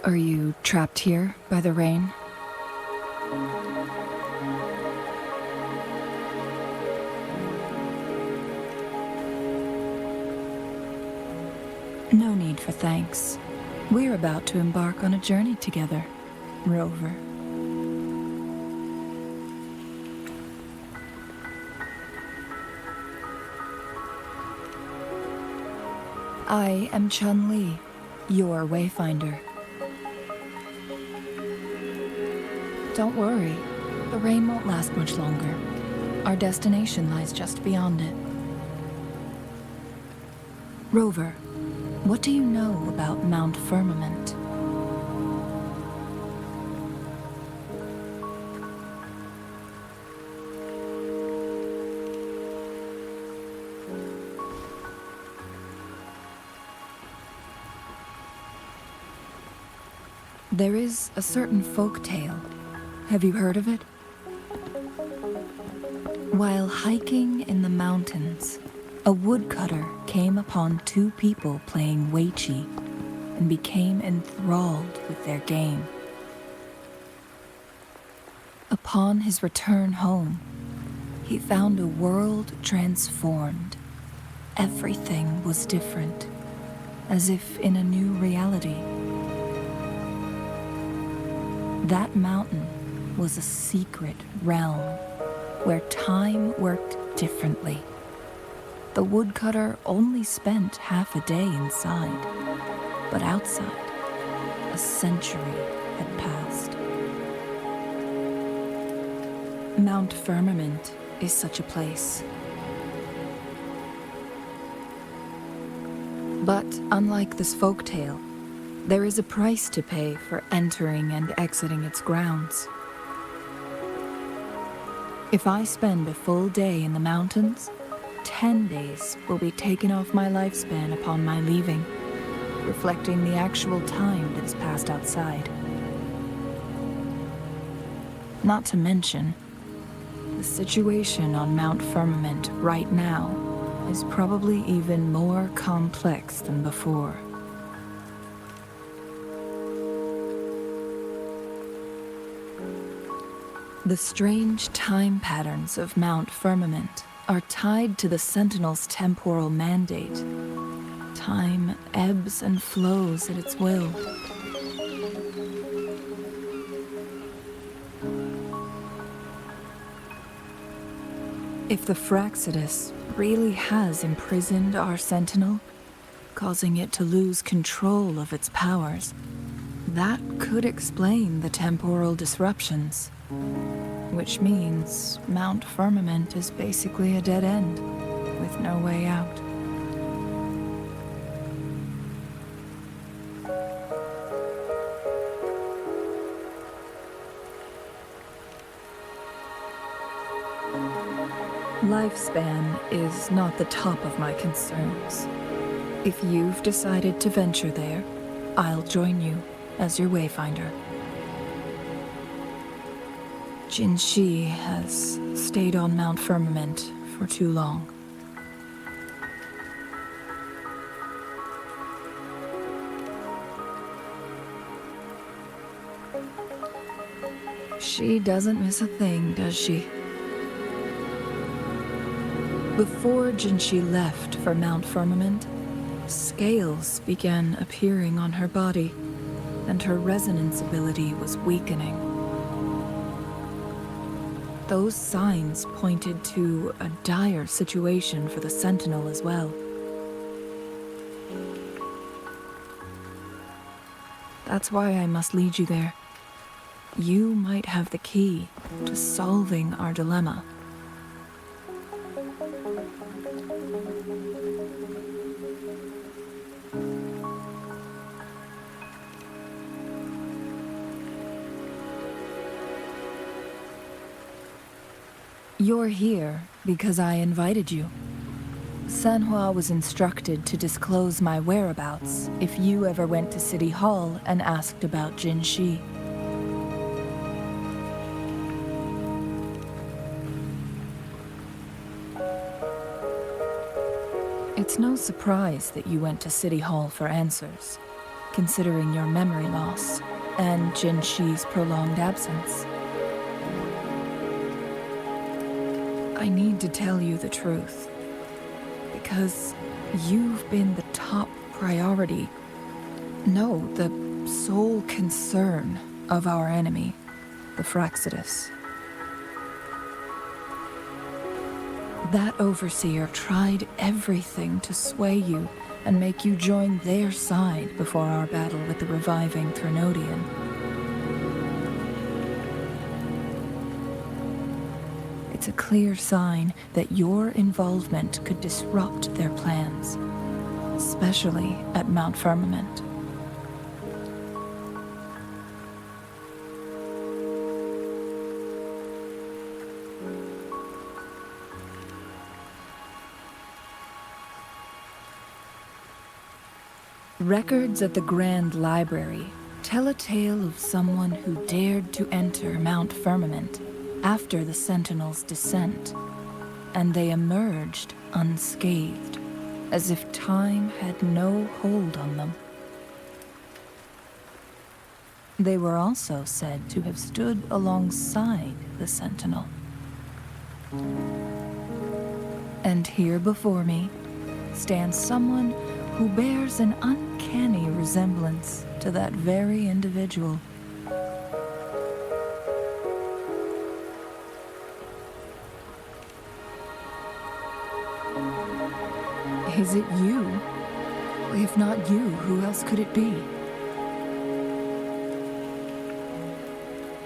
Are you trapped here by the rain? No need for thanks. We're about to embark on a journey together, Rover. I am Chun-Li, your Wayfinder. Don't worry, the rain won't last much longer. Our destination lies just beyond it. Rover, what do you know about Mount Firmament? There is a certain folk tale. Have you heard of it? While hiking in the mountains, a woodcutter came upon two people playing Weiqi and became enthralled with their game. Upon his return home, he found a world transformed. Everything was different, as if in a new reality. That mountain was a secret realm where time worked differently. The woodcutter only spent half a day inside, but outside, a century had passed. Mount Firmament is such a place. But unlike this folktale, there is a price to pay for entering and exiting its grounds. If I spend a full day in the mountains, 10 days will be taken off my lifespan upon my leaving, reflecting the actual time that has passed outside. Not to mention, the situation on Mount Firmament right now is probably even more complex than before. The strange time patterns of Mount Firmament are tied to the Sentinel's temporal mandate. Time ebbs and flows at its will. If the Fraxidus really has imprisoned our Sentinel, causing it to lose control of its powers, that could explain the temporal disruptions. Which means Mount Firmament is basically a dead end, with no way out. Lifespan is not the top of my concerns. If you've decided to venture there, I'll join you as your Wayfinder. Jinzhou has stayed on Mount Firmament for too long. She doesn't miss a thing, does she? Before Jinzhou left for Mount Firmament, scales began appearing on her body, and her resonance ability was weakening. Those signs pointed to a dire situation for the Sentinel as well. That's why I must lead you there. You might have the key to solving our dilemma. You're here because I invited you. Sanhua was instructed to disclose my whereabouts if you ever went to City Hall and asked about Jinzhou. It's no surprise that you went to City Hall for answers. considering your memory loss and Jinzhou's prolonged absence. I need to tell you the truth, because you've been the top priority, no, the sole concern of our enemy, the Fraxidus. That overseer tried everything to sway you and make you join their side before our battle with the reviving Threnodian. It's a clear sign that your involvement could disrupt their plans, especially at Mount Firmament. Records at the Grand Library tell a tale of someone who dared to enter Mount Firmament after the Sentinel's descent, and they emerged unscathed, as if time had no hold on them. They were also said to have stood alongside the Sentinel. And here before me stands someone who bears an uncanny resemblance to that very individual. Is it you? If not you, who else could it be?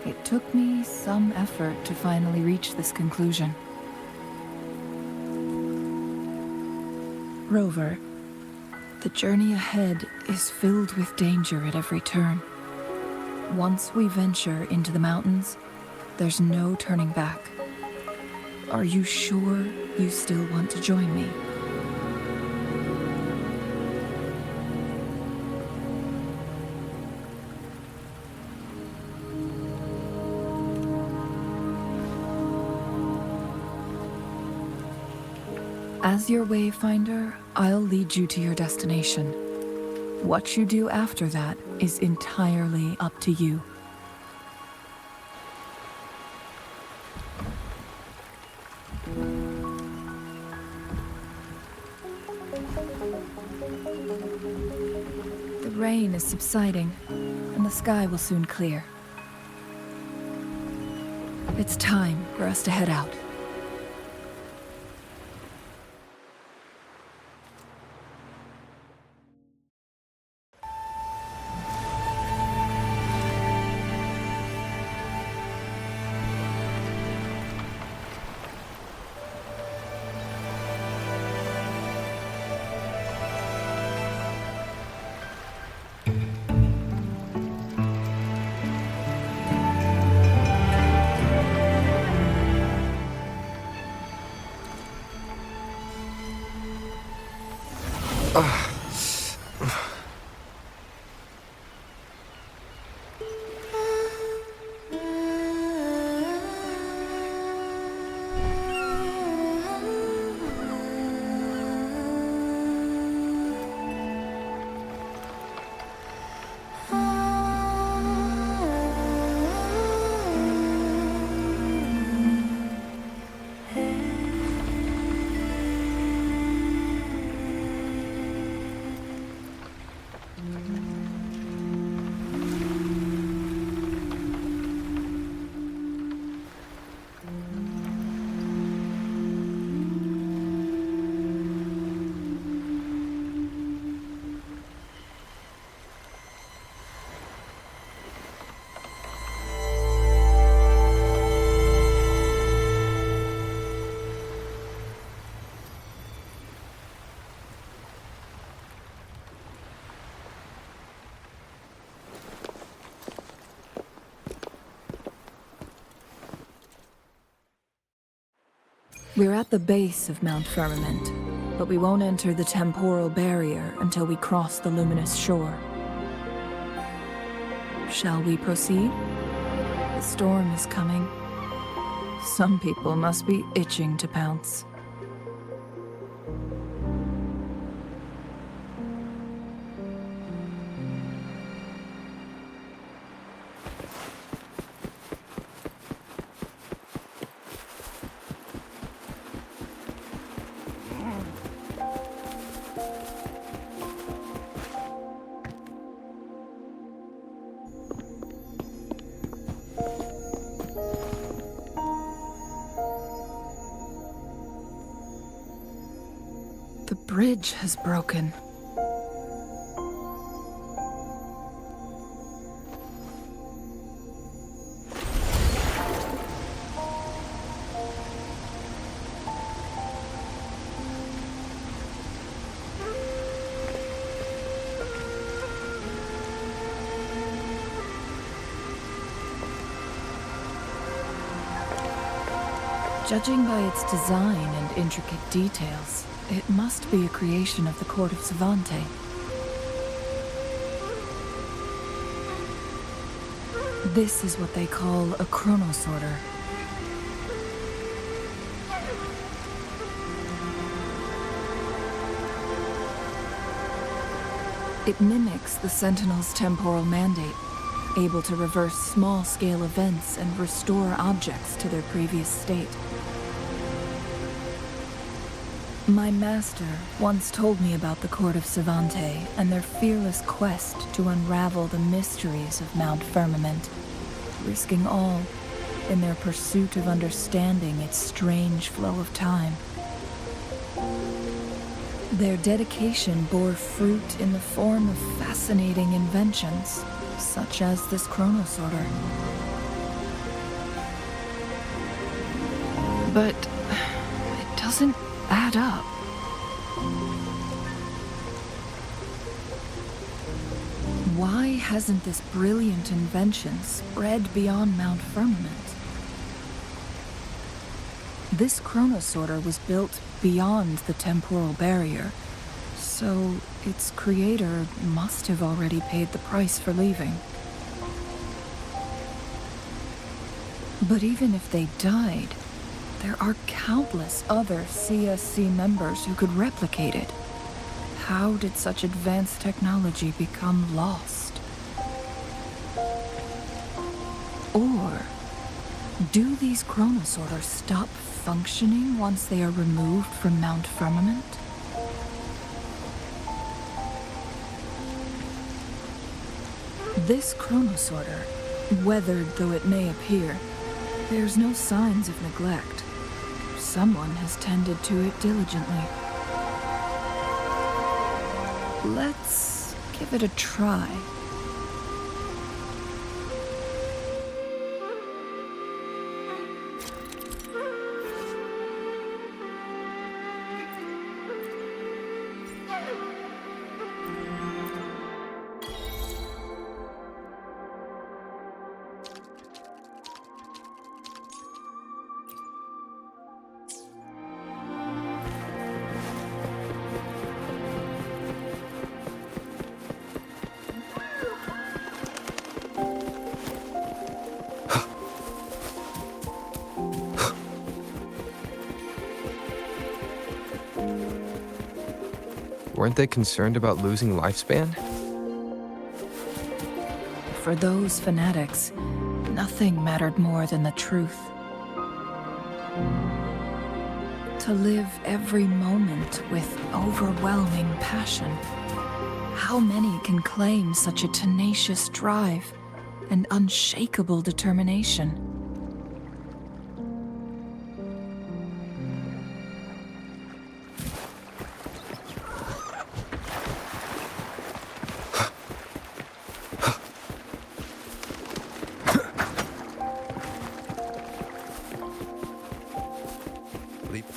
It took me some effort to finally reach this conclusion. Rover, the journey ahead is filled with danger at every turn. Once we venture into the mountains, there's no turning back. Are you sure you still want to join me? As your Wayfinder, I'll lead you to your destination. What you do after that is entirely up to you. The rain is subsiding, and the sky will soon clear. It's time for us to head out. We're at the base of Mount Firmament, but we won't enter the temporal barrier until we cross the luminous shore. Shall we proceed? The storm is coming. Some people must be itching to pounce. bridge has broken. Judging by its design and intricate details, it must be a creation of the court of Savante. This is what they call a chronosorter. It mimics the Sentinel's temporal mandate, able to reverse small-scale events and restore objects to their previous state. My master once told me about the court of Savante and their fearless quest to unravel the mysteries of Mount Firmament, risking all in their pursuit of understanding its strange flow of time. Their dedication bore fruit in the form of fascinating inventions, such as this chronosorter. But it doesn't add up. Why hasn't this brilliant invention spread beyond Mount Firmament? This chronosorter was built beyond the temporal barrier, so its creator must have already paid the price for leaving. But even if they died, there are countless other CSC members who could replicate it. How did such advanced technology become lost? Or do these chronosorters stop functioning once they are removed from Mount Firmament? This chronosorter, weathered though it may appear, bears no signs of neglect. Someone has tended to it diligently. Let's give it a try. Weren't they concerned about losing lifespan? For those fanatics, nothing mattered more than the truth. To live every moment with overwhelming passion. How many can claim such a tenacious drive and unshakable determination?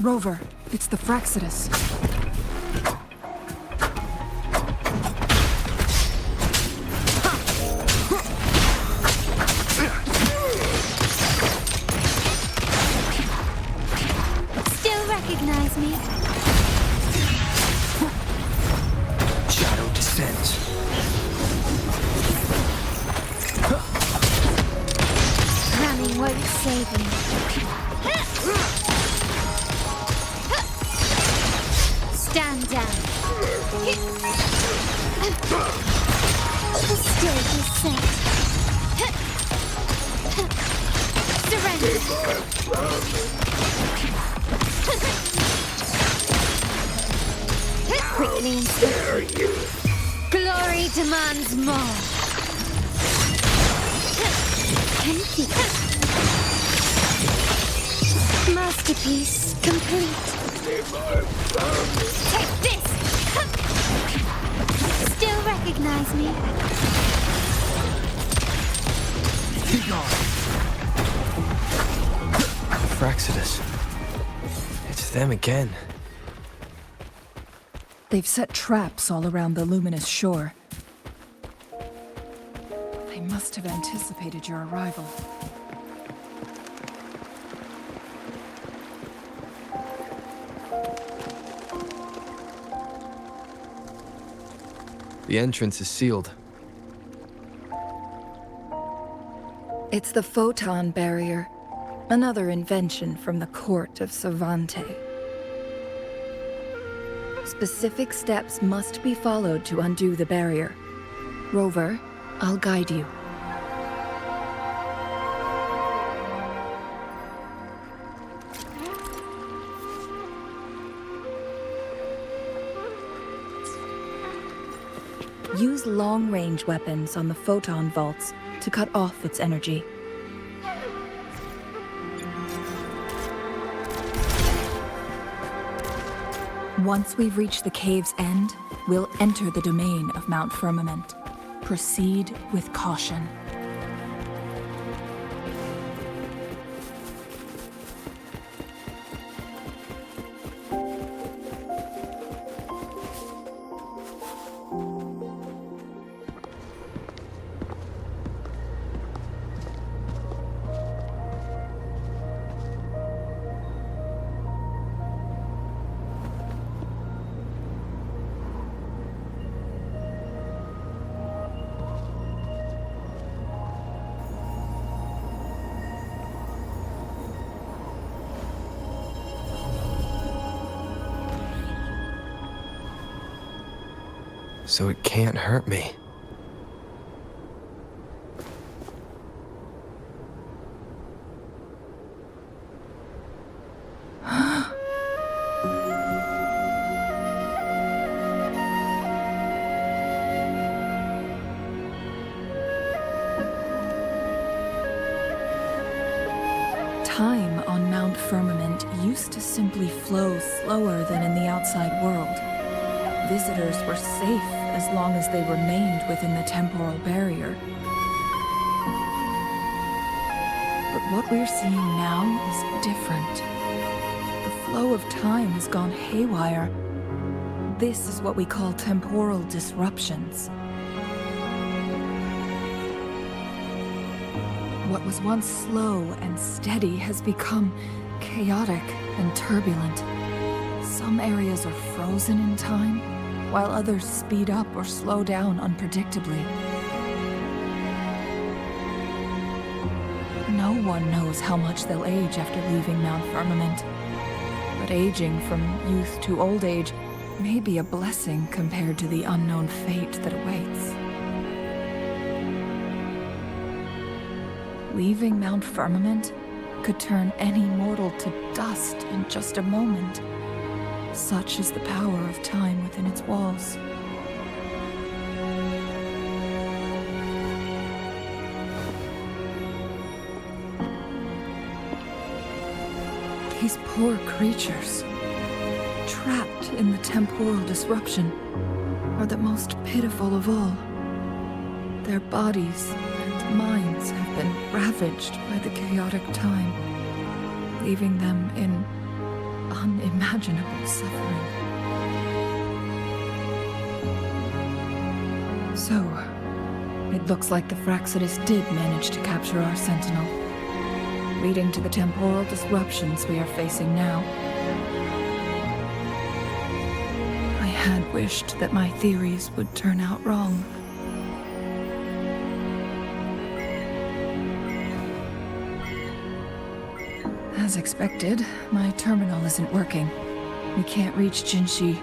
Rover, it's the Fraxidus. Still recognize me? Shadow descent. Running won't save me. Stand down. The stage is set. Surrender. Quickly and swiftly. Glory demands more. Empty. Masterpiece complete. Take this! Still recognize me? Fraxidus. It's them again. They've set traps all around the luminous shore. They must have anticipated your arrival. The entrance is sealed. It's the photon barrier, another invention from the court of Savante. Specific steps must be followed to undo the barrier. Rover, I'll guide you. Use long-range weapons on the photon vaults to cut off its energy. Once we've reached the cave's end, we'll enter the domain of Mount Firmament. Proceed with caution. So it can't hurt me. Time on Mount Firmament used to simply flow slower than in the outside world. Visitors were safe as long as they remained within the temporal barrier. But what we're seeing now is different. The flow of time has gone haywire. This is what we call temporal disruptions. What was once slow and steady has become chaotic and turbulent. Some areas are frozen in time, while others speed up or slow down unpredictably. No one knows how much they'll age after leaving Mount Firmament, but aging from youth to old age may be a blessing compared to the unknown fate that awaits. Leaving Mount Firmament could turn any mortal to dust in just a moment. Such is the power of time within its walls. These poor creatures, trapped in the temporal disruption, are the most pitiful of all. Their bodies and minds have been ravaged by the chaotic time, leaving them in unimaginable suffering. So, it looks like the Fraxidus did manage to capture our Sentinel, leading to the temporal disruptions we are facing now. I had wished that my theories would turn out wrong. As expected, my terminal isn't working. We can't reach Jinzhou.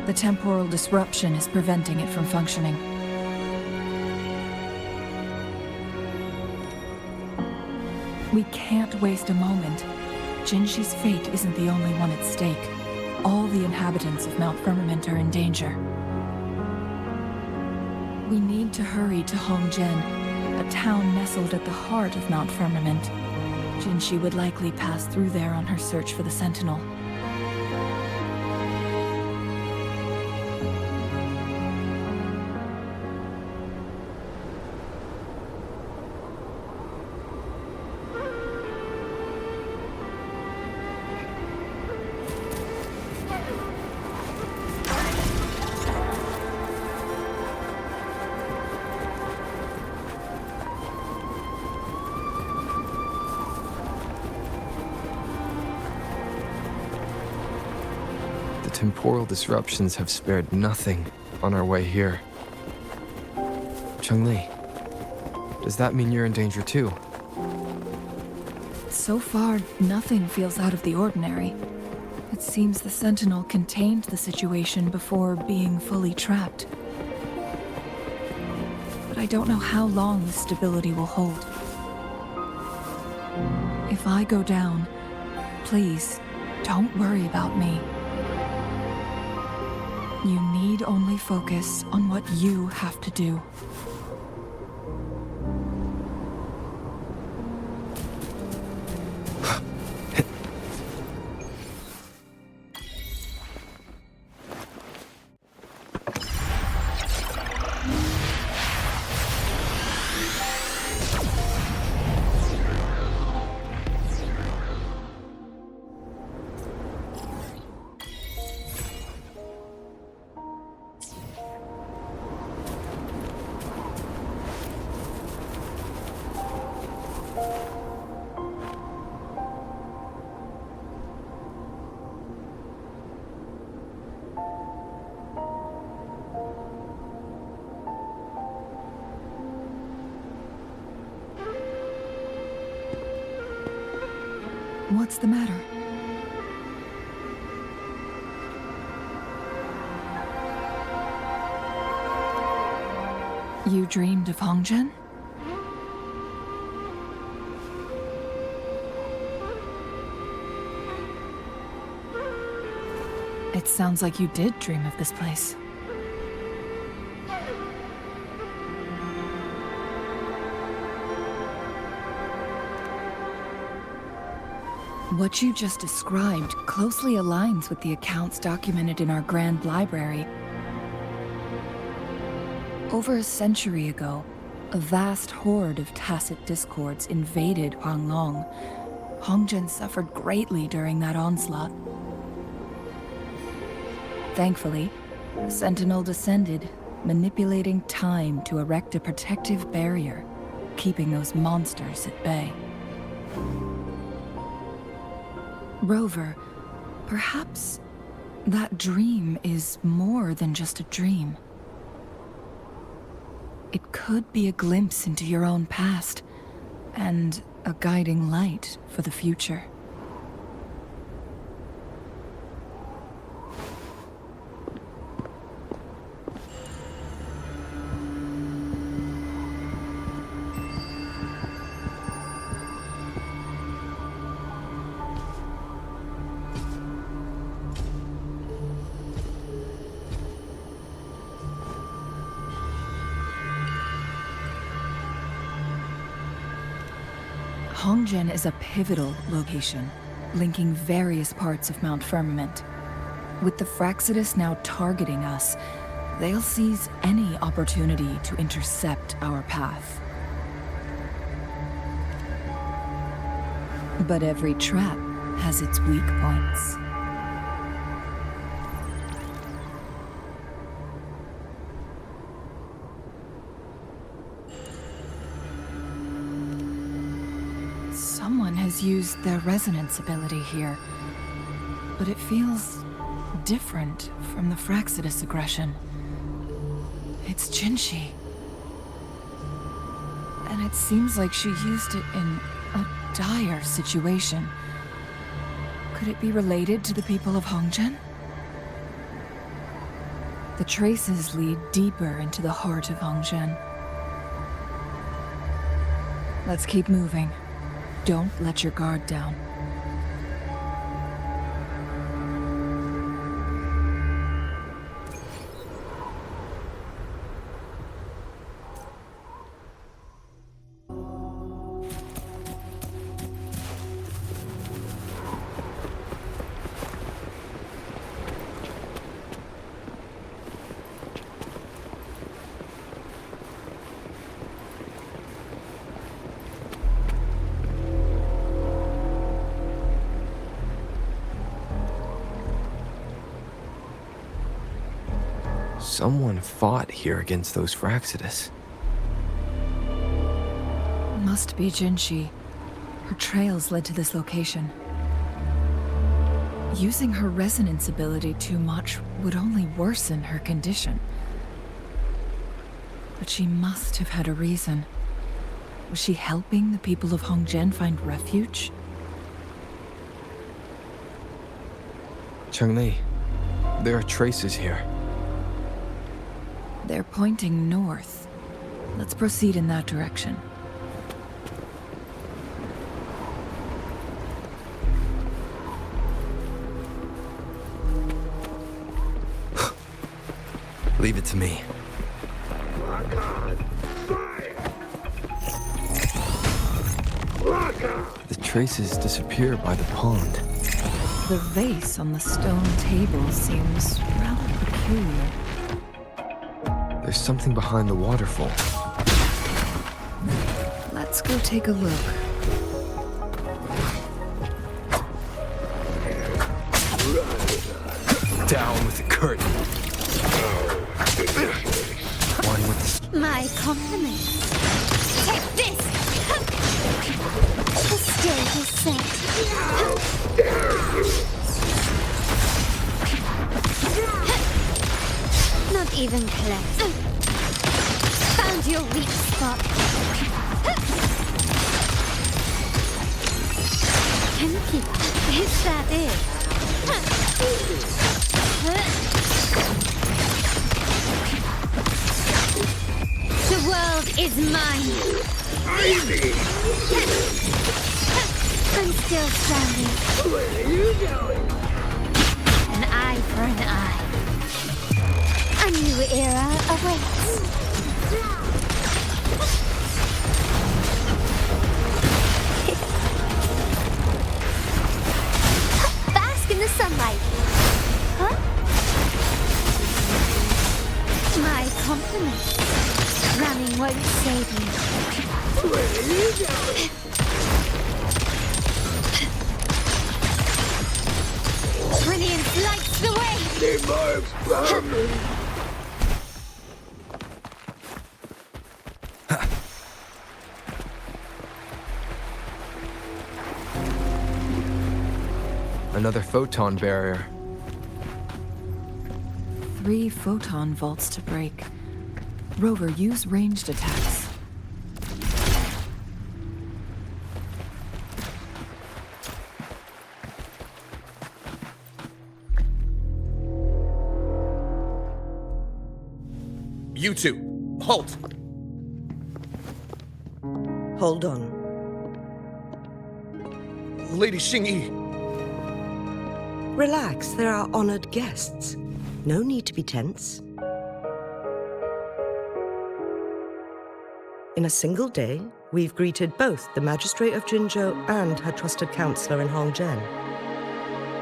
The temporal disruption is preventing it from functioning. We can't waste a moment. Jinzhou's fate isn't the only one at stake. All the inhabitants of Mount Firmament are in danger. We need to hurry to Hongzhen, a town nestled at the heart of Mount Firmament. Jinzhou would likely pass through there on her search for the Sentinel. Temporal disruptions have spared nothing on our way here. Chun-Li, does that mean you're in danger too? So far, nothing feels out of the ordinary. It seems the Sentinel contained the situation before being fully trapped. But I don't know how long this stability will hold. If I go down, please, don't worry about me. You need only focus on what you have to do. What's the matter? You dreamed of Hongzhen? It sounds like you did dream of this place. What you just described closely aligns with the accounts documented in our Grand Library. Over a century ago, a vast horde of tacit discords invaded Huanglong. Hongzhen suffered greatly during that onslaught. Thankfully, the Sentinel descended, manipulating time to erect a protective barrier, keeping those monsters at bay. Rover, perhaps that dream is more than just a dream. It could be a glimpse into your own past, and a guiding light for the future. Hongzhen is a pivotal location, linking various parts of Mount Firmament. With the Fraxidus now targeting us, they'll seize any opportunity to intercept our path. But every trap has its weak points. Someone has used their resonance ability here, but it feels different from the Fraxidus aggression. It's Jinzhou. And it seems like she used it in a dire situation. Could it be related to the people of Hongzhen? The traces lead deeper into the heart of Hongzhen. Let's keep moving. Don't let your guard down. Someone fought here against those Fraxidus. Must be Jinzhou. Her trails led to this location. Using her resonance ability too much would only worsen her condition. But she must have had a reason. Was she helping the people of Hongzhen find refuge? Chengli, there are traces here. They're pointing north. Let's proceed in that direction. Leave it to me. The traces disappear by the pond. The vase on the stone table seems rather peculiar. There's something behind the waterfall. Let's go take a look. Down with the curtain. One with the... My compliments. Take this! The stage is set. Not even close. Found your weak spot. Empty. Is that it? The world is mine. I'm still standing. Where are you going? An eye for an eye. A new era awaits. Bask in the sunlight. Huh? My compliments. Running won't save you. Where are you going? Brilliance lights the way! Another photon barrier. 3 photon vaults to break. Rover, use ranged attacks. You two, halt! Hold on. Lady Xingyi, Relax, there are honored guests. No need to be tense. In a single day, we've greeted both the Magistrate of Jinzhou and her trusted counselor in Hongzhen.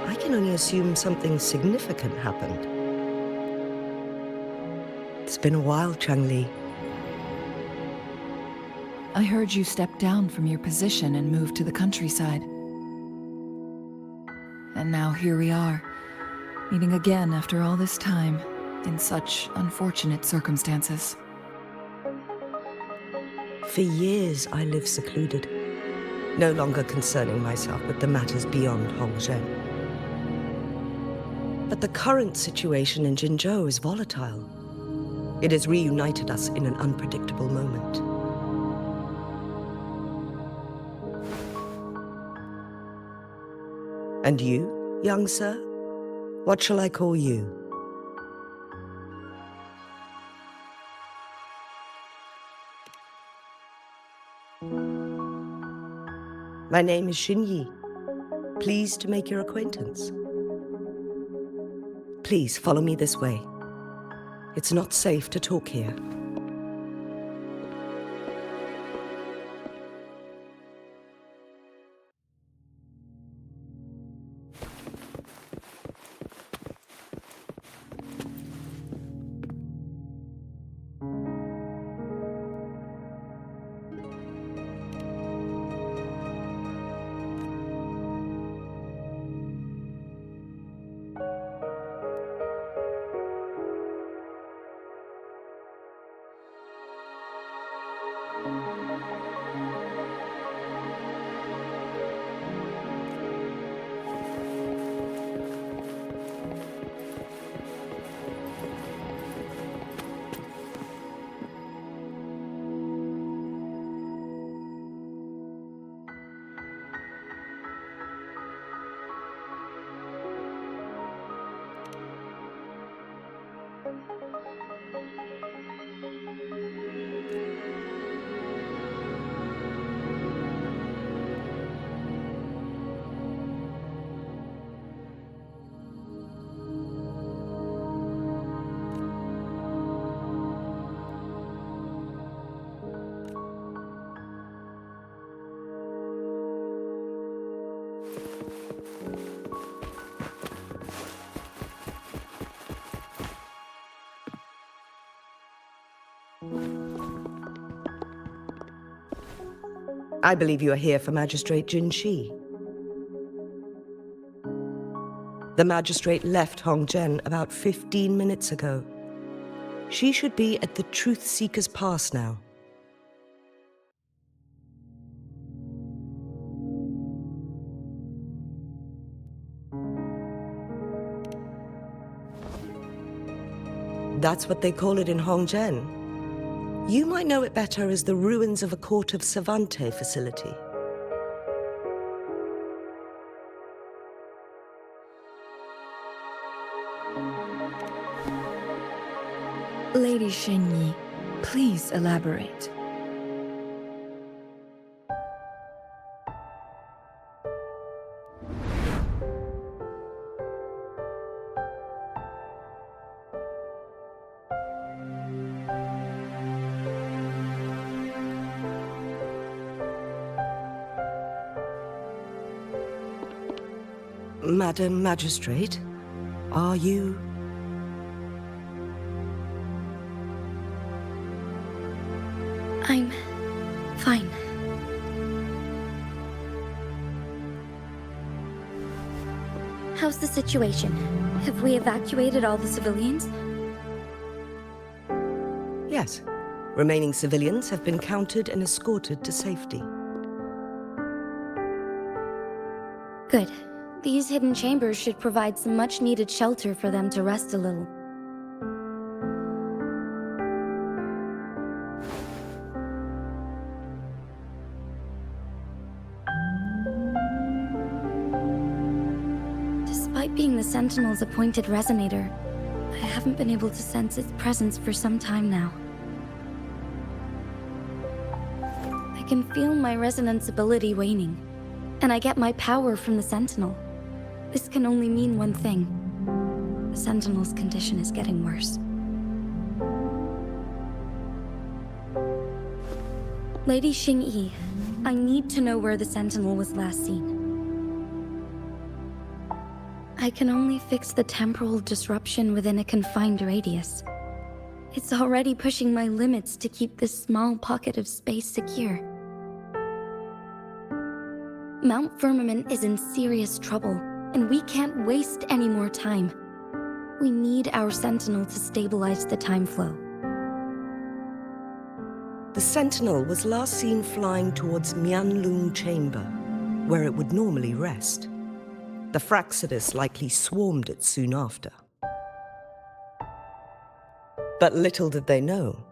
I can only assume something significant happened. It's been a while, Changli. I heard you stepped down from your position and moved to the countryside. And now here we are, meeting again after all this time, in such unfortunate circumstances. For years, I lived secluded, no longer concerning myself with the matters beyond Hongzhen. But the current situation in Jinzhou is volatile. It has reunited us in an unpredictable moment. And you, young sir? What shall I call you? My name is Xinyi. Pleased to make your acquaintance. Please follow me this way. It's not safe to talk here. I believe you are here for Magistrate Jinzhou. The magistrate left Hongzhen about 15 minutes ago. She should be at the Truth Seeker's Pass now. That's what they call it in Hongzhen. You might know it better as the ruins of a Court of Savante facility. Lady Xingyi, please elaborate. Madam Magistrate, are you... I'm fine. How's the situation? Have we evacuated all the civilians? Yes. Remaining civilians have been counted and escorted to safety. Good. These hidden chambers should provide some much-needed shelter for them to rest a little. Despite being the Sentinel's appointed resonator, I haven't been able to sense its presence for some time now. I can feel my resonance ability waning, and I get my power from the Sentinel. This can only mean one thing. The Sentinel's condition is getting worse. Lady Xingyi, I need to know where the Sentinel was last seen. I can only fix the temporal disruption within a confined radius. It's already pushing my limits to keep this small pocket of space secure. Mount Firmament is in serious trouble, and we can't waste any more time. We need our Sentinel to stabilize the time flow. The Sentinel was last seen flying towards Huanglong chamber, where it would normally rest. The Fraxidus likely swarmed it soon after. But little did they know,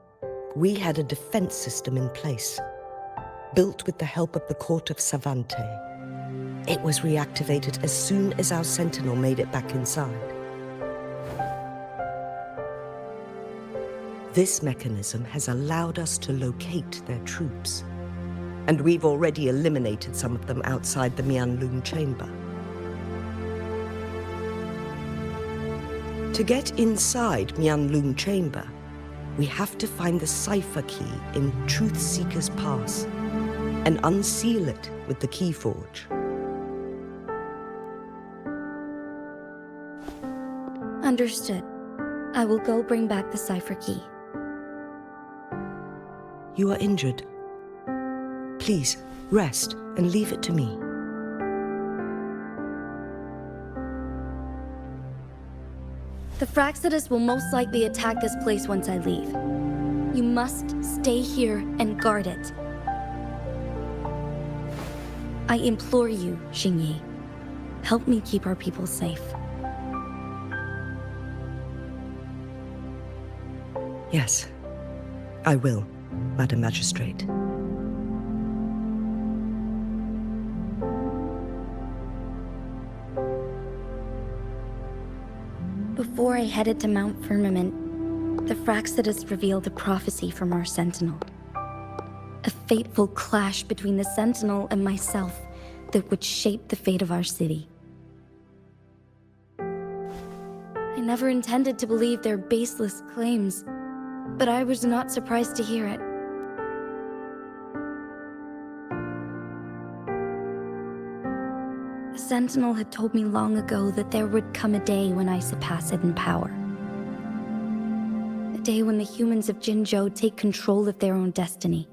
we had a defense system in place, built with the help of the Court of Savante. It was reactivated as soon as our Sentinel made it back inside. This mechanism has allowed us to locate their troops, and we've already eliminated some of them outside the Huanglong chamber. To get inside Huanglong chamber, we have to find the cipher key in Truth Seeker's Pass and unseal it with the Keyforge. Understood. I will go bring back the cipher key. You are injured. Please, rest and leave it to me. The Fraxidus will most likely attack this place once I leave. You must stay here and guard it. I implore you, Xingyi. Help me keep our people safe. Yes, I will, Madam Magistrate. Before I headed to Mount Firmament, the Fraxidus revealed a prophecy from our Sentinel. A fateful clash between the Sentinel and myself that would shape the fate of our city. I never intended to believe their baseless claims, but I was not surprised to hear it. The Sentinel had told me long ago that there would come a day when I surpass it in power. A day when the humans of Jinzhou take control of their own destiny.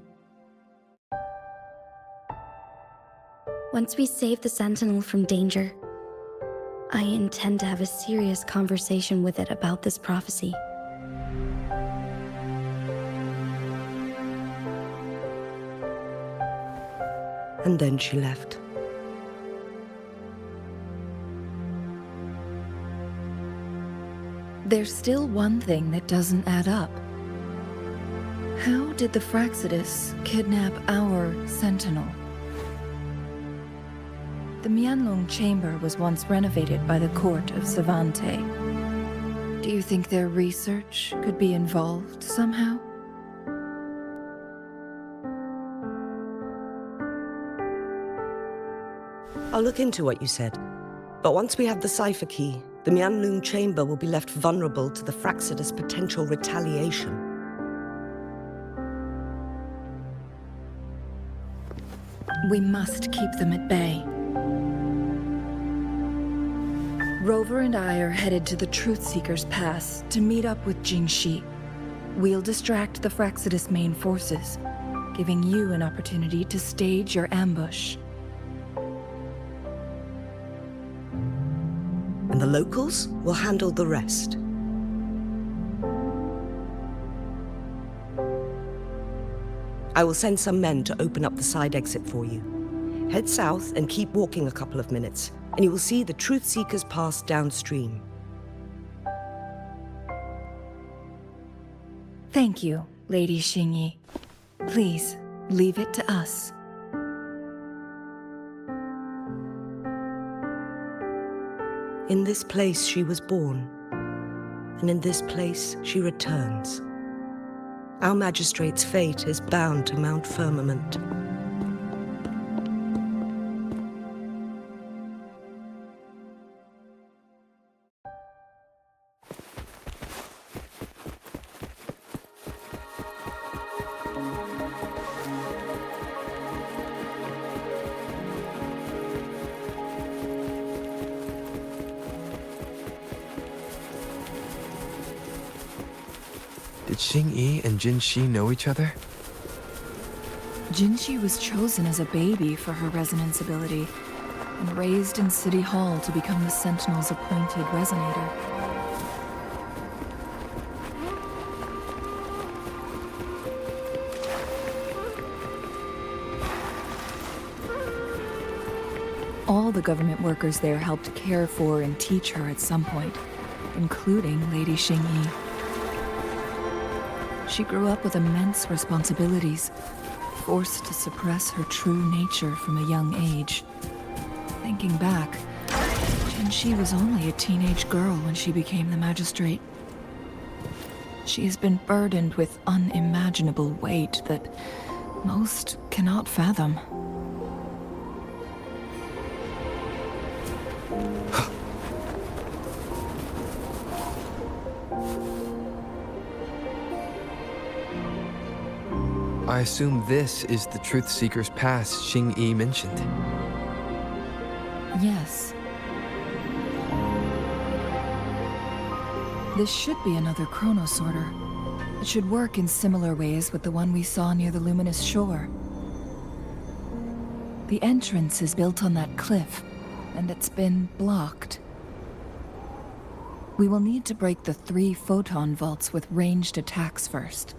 Once we save the Sentinel from danger, I intend to have a serious conversation with it about this prophecy. And then she left. There's still one thing that doesn't add up. How did the Fraxidus kidnap our Sentinel? The Huanglong chamber was once renovated by the court of Savante. Do you think their research could be involved somehow? I'll look into what you said. But once we have the cipher key, the Huanglong chamber will be left vulnerable to the Fraxidus' potential retaliation. We must keep them at bay. Rover and I are headed to the Truthseeker's Pass to meet up with Jinzhou. We'll distract the Fraxidus' main forces, giving you an opportunity to stage your ambush. And the locals will handle the rest. I will send some men to open up the side exit for you. Head south and keep walking a couple of minutes, and you will see the Truthseeker's Pass downstream. Thank you, Lady Xingyi. Please, leave it to us. In this place she was born, and in this place she returns. Our magistrate's fate is bound to Mount Firmament. Did Xingyi and Jinzhou know each other? Jinzhou was chosen as a baby for her resonance ability, and raised in City Hall to become the Sentinel's appointed resonator. All the government workers there helped care for and teach her at some point, including Lady Xingyi. She grew up with immense responsibilities, forced to suppress her true nature from a young age. Thinking back, Jinzhou was only a teenage girl when she became the magistrate. She has been burdened with unimaginable weight that most cannot fathom. I assume this is the Truthseeker's Pass Xingyi mentioned. Yes. This should be another chronosorter. It should work in similar ways with the one we saw near the luminous shore. The entrance is built on that cliff, and it's been blocked. We will need to break the 3 photon vaults with ranged attacks first.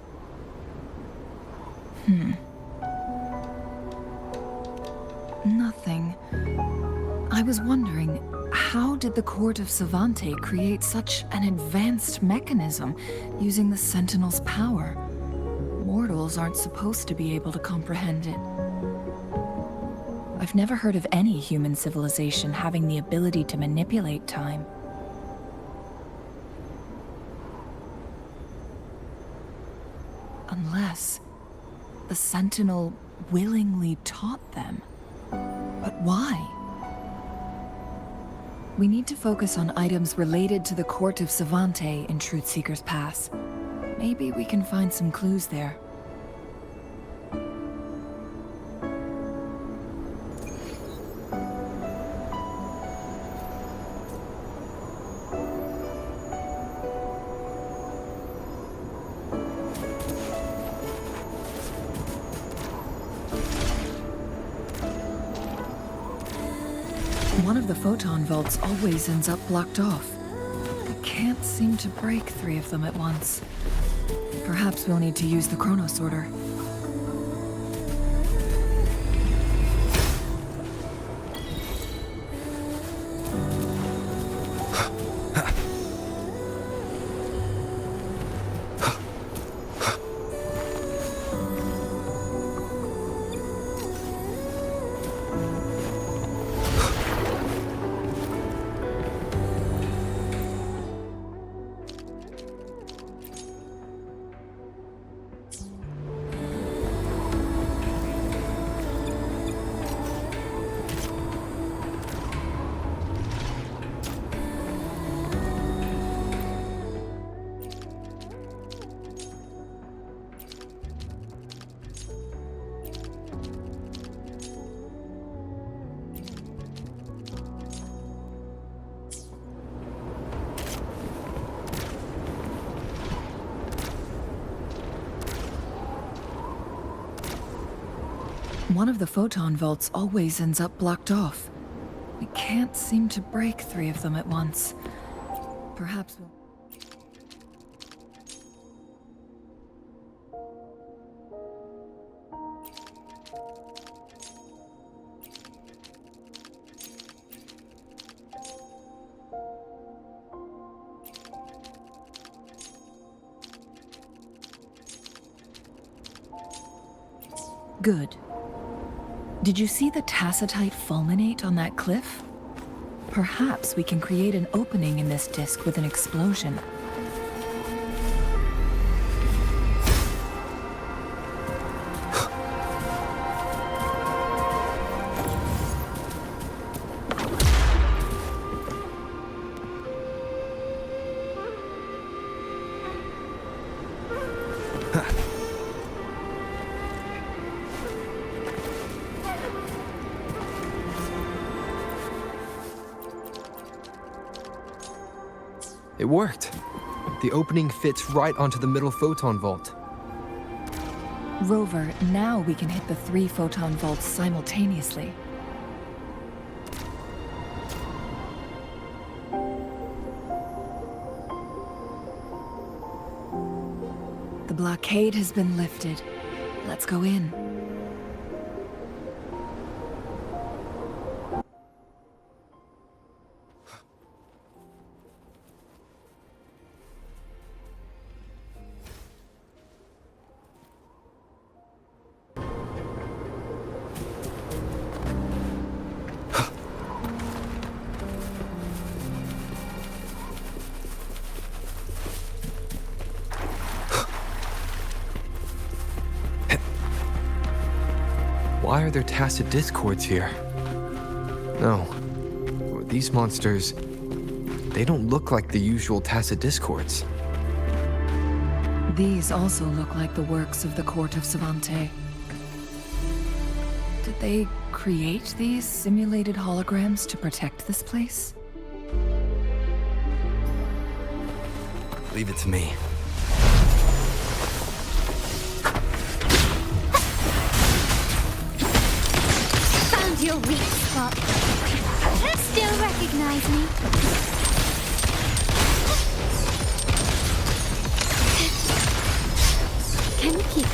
Nothing. I was wondering, how did the court of Savante create such an advanced mechanism using the Sentinel's power? Mortals aren't supposed to be able to comprehend it. I've never heard of any human civilization having the ability to manipulate time. Unless the Sentinel willingly taught them. But why? We need to focus on items related to the court of Savante in Truthseeker's Pass. Maybe we can find some clues there. One of the photon vaults always ends up blocked off. I can't seem to break 3 of them at once. Perhaps we'll need to use the chrono sorter. One of the photon vaults always ends up blocked off. I can't seem to break 3 of them at once. Perhaps we'll... Good. Did you see the tacitite fulminate on that cliff? Perhaps we can create an opening in this disk with an explosion. It worked. The opening fits right onto the middle photon vault. Rover, now we can hit the 3 photon vaults simultaneously. The blockade has been lifted. Let's go in. Why are there tacit discords here? No. These monsters, they don't look like the usual tacit discords. These also look like the works of the court of Savante. Did they create these simulated holograms to protect this place? Leave it to me. Found your weak spot. Still recognize me? Can you keep up?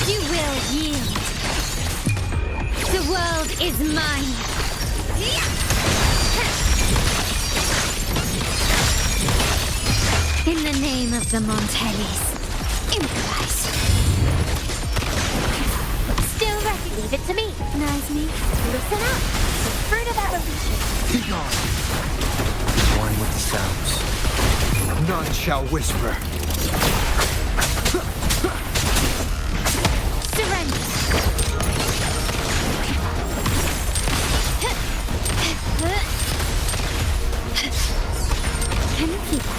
You will yield. The world is mine. In the name of the Montellis, improvise. Still leave it to me. Nice me. Listen up. The fruit of evolution. Be gone. One with the sounds. None shall whisper. Surrender. Can you keep up?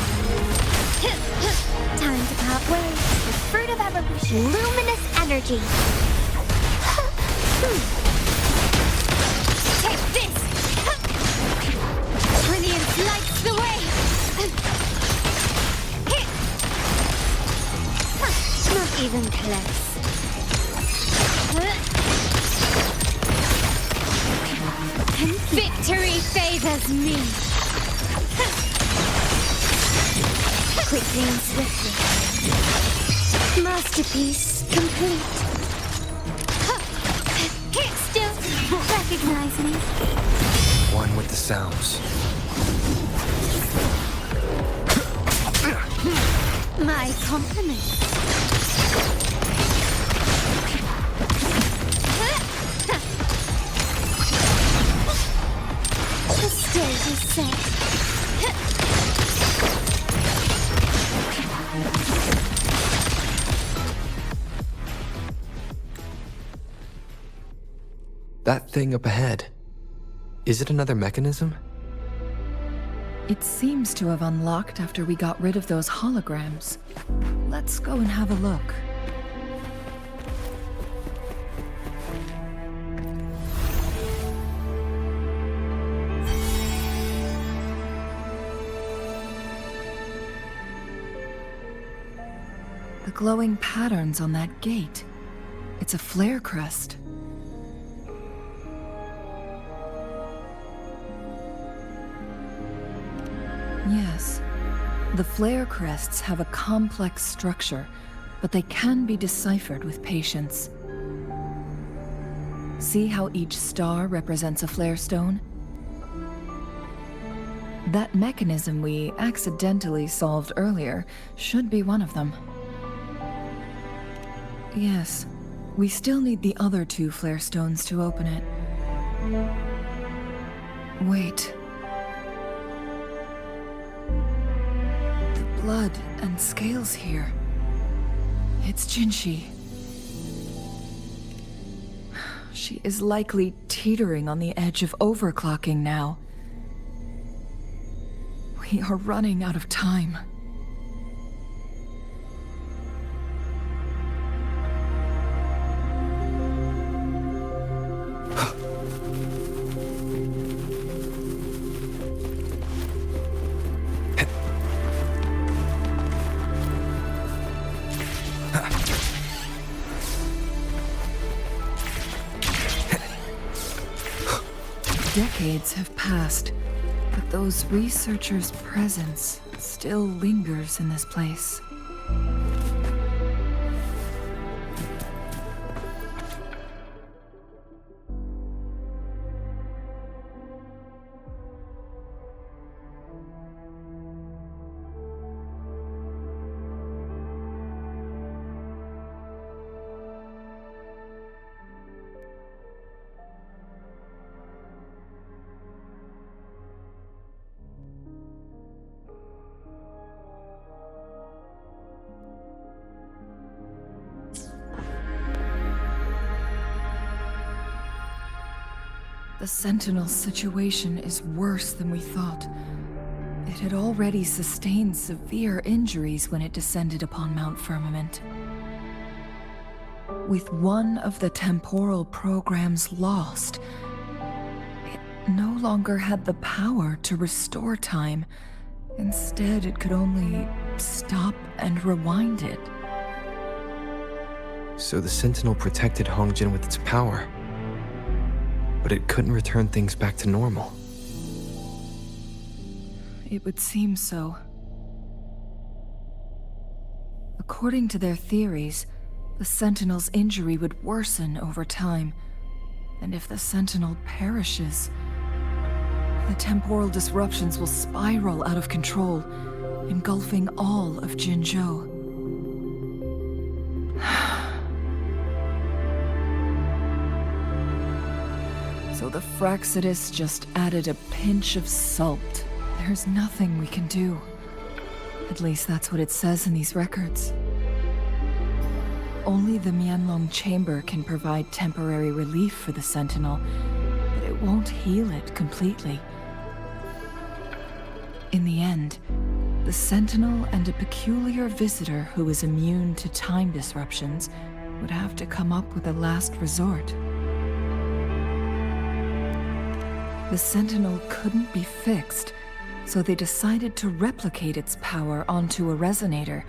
Time to part ways. The fruit of evolution. Luminous energy. Take this! Brilliance lights the way! Not even close. Victory favors me. Quickly and swiftly. Masterpiece complete. Keep still. Recognize me. One with the sounds. My compliments. The stage is set. That thing up ahead. Is it another mechanism? It seems to have unlocked after we got rid of those holograms. Let's go and have a look. The glowing patterns on that gate. It's a flare crest. Yes. The flare crests have a complex structure, but they can be deciphered with patience. See how each star represents a flare stone? That mechanism we accidentally solved earlier should be one of them. Yes. We still need the other 2 flare stones to open it. Wait. Blood and scales here. It's Jinzhou. She is likely teetering on the edge of overclocking now. We are running out of time. Decades have passed, but those researchers' presence still lingers in this place. The Sentinel's situation is worse than we thought. It had already sustained severe injuries when it descended upon Mount Firmament. With one of the temporal programs lost, it no longer had the power to restore time. Instead, it could only stop and rewind it. So the Sentinel protected Hongjin with its power. But it couldn't return things back to normal. It would seem so. According to their theories, the Sentinel's injury would worsen over time. And if the Sentinel perishes, the temporal disruptions will spiral out of control, engulfing all of Jinzhou. So the Fraxidus just added a pinch of salt. There's nothing we can do. At least that's what it says in these records. Only the Huanglong chamber can provide temporary relief for the Sentinel, but it won't heal it completely. In the end, the Sentinel and a peculiar visitor who is immune to time disruptions would have to come up with a last resort. The Sentinel couldn't be fixed, so they decided to replicate its power onto a resonator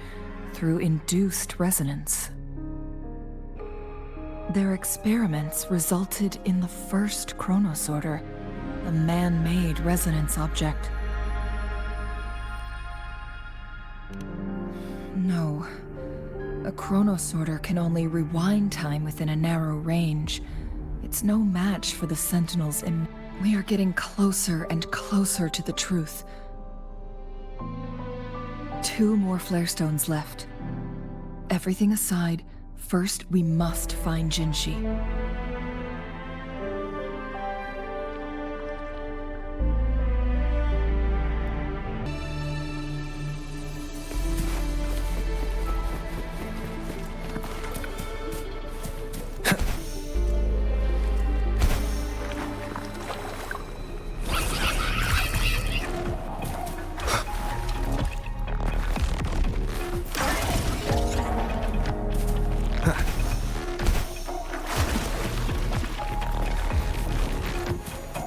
through induced resonance. Their experiments resulted in the first chronosorter, a man-made resonance object. No. A chronosorter can only rewind time within a narrow range. It's no match for the Sentinel's We are getting closer and closer to the truth. 2 more flare stones left. Everything aside, first we must find Jinzhou.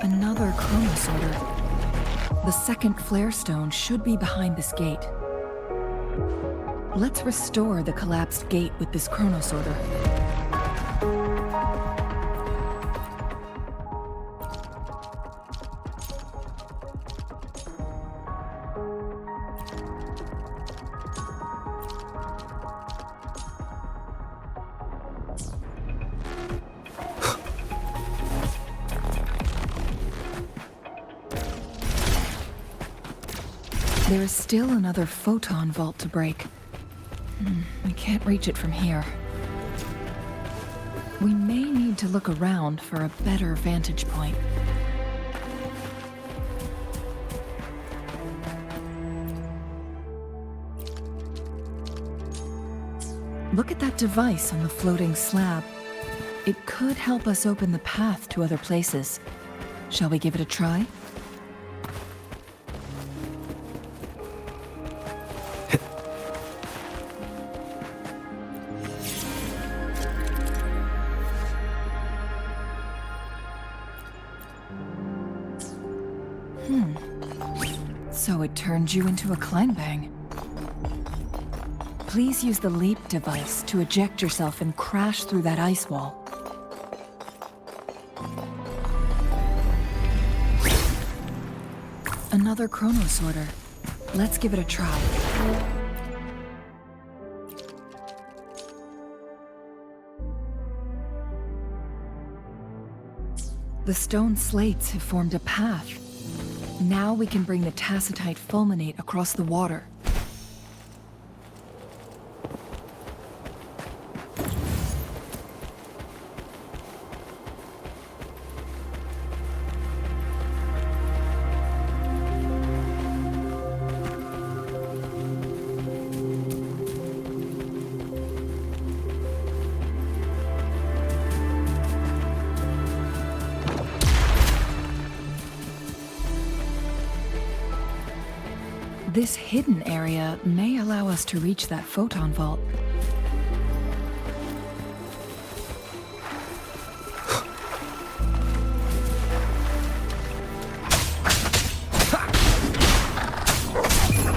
Another chronosorter. The second flare stone should be behind this gate. Let's restore the collapsed gate with this chronosorter. There is still another photon vault to break. We can't reach it from here. We may need to look around for a better vantage point. Look at that device on the floating slab. It could help us open the path to other places. Shall we give it a try? So it turned you into a climbbang. Please use the leap device to eject yourself and crash through that ice wall. Another chronosorter. Let's give it a try. The stone slates have formed a path. Now we can bring the tacitite fulminate across the water. This hidden area may allow us to reach that photon vault.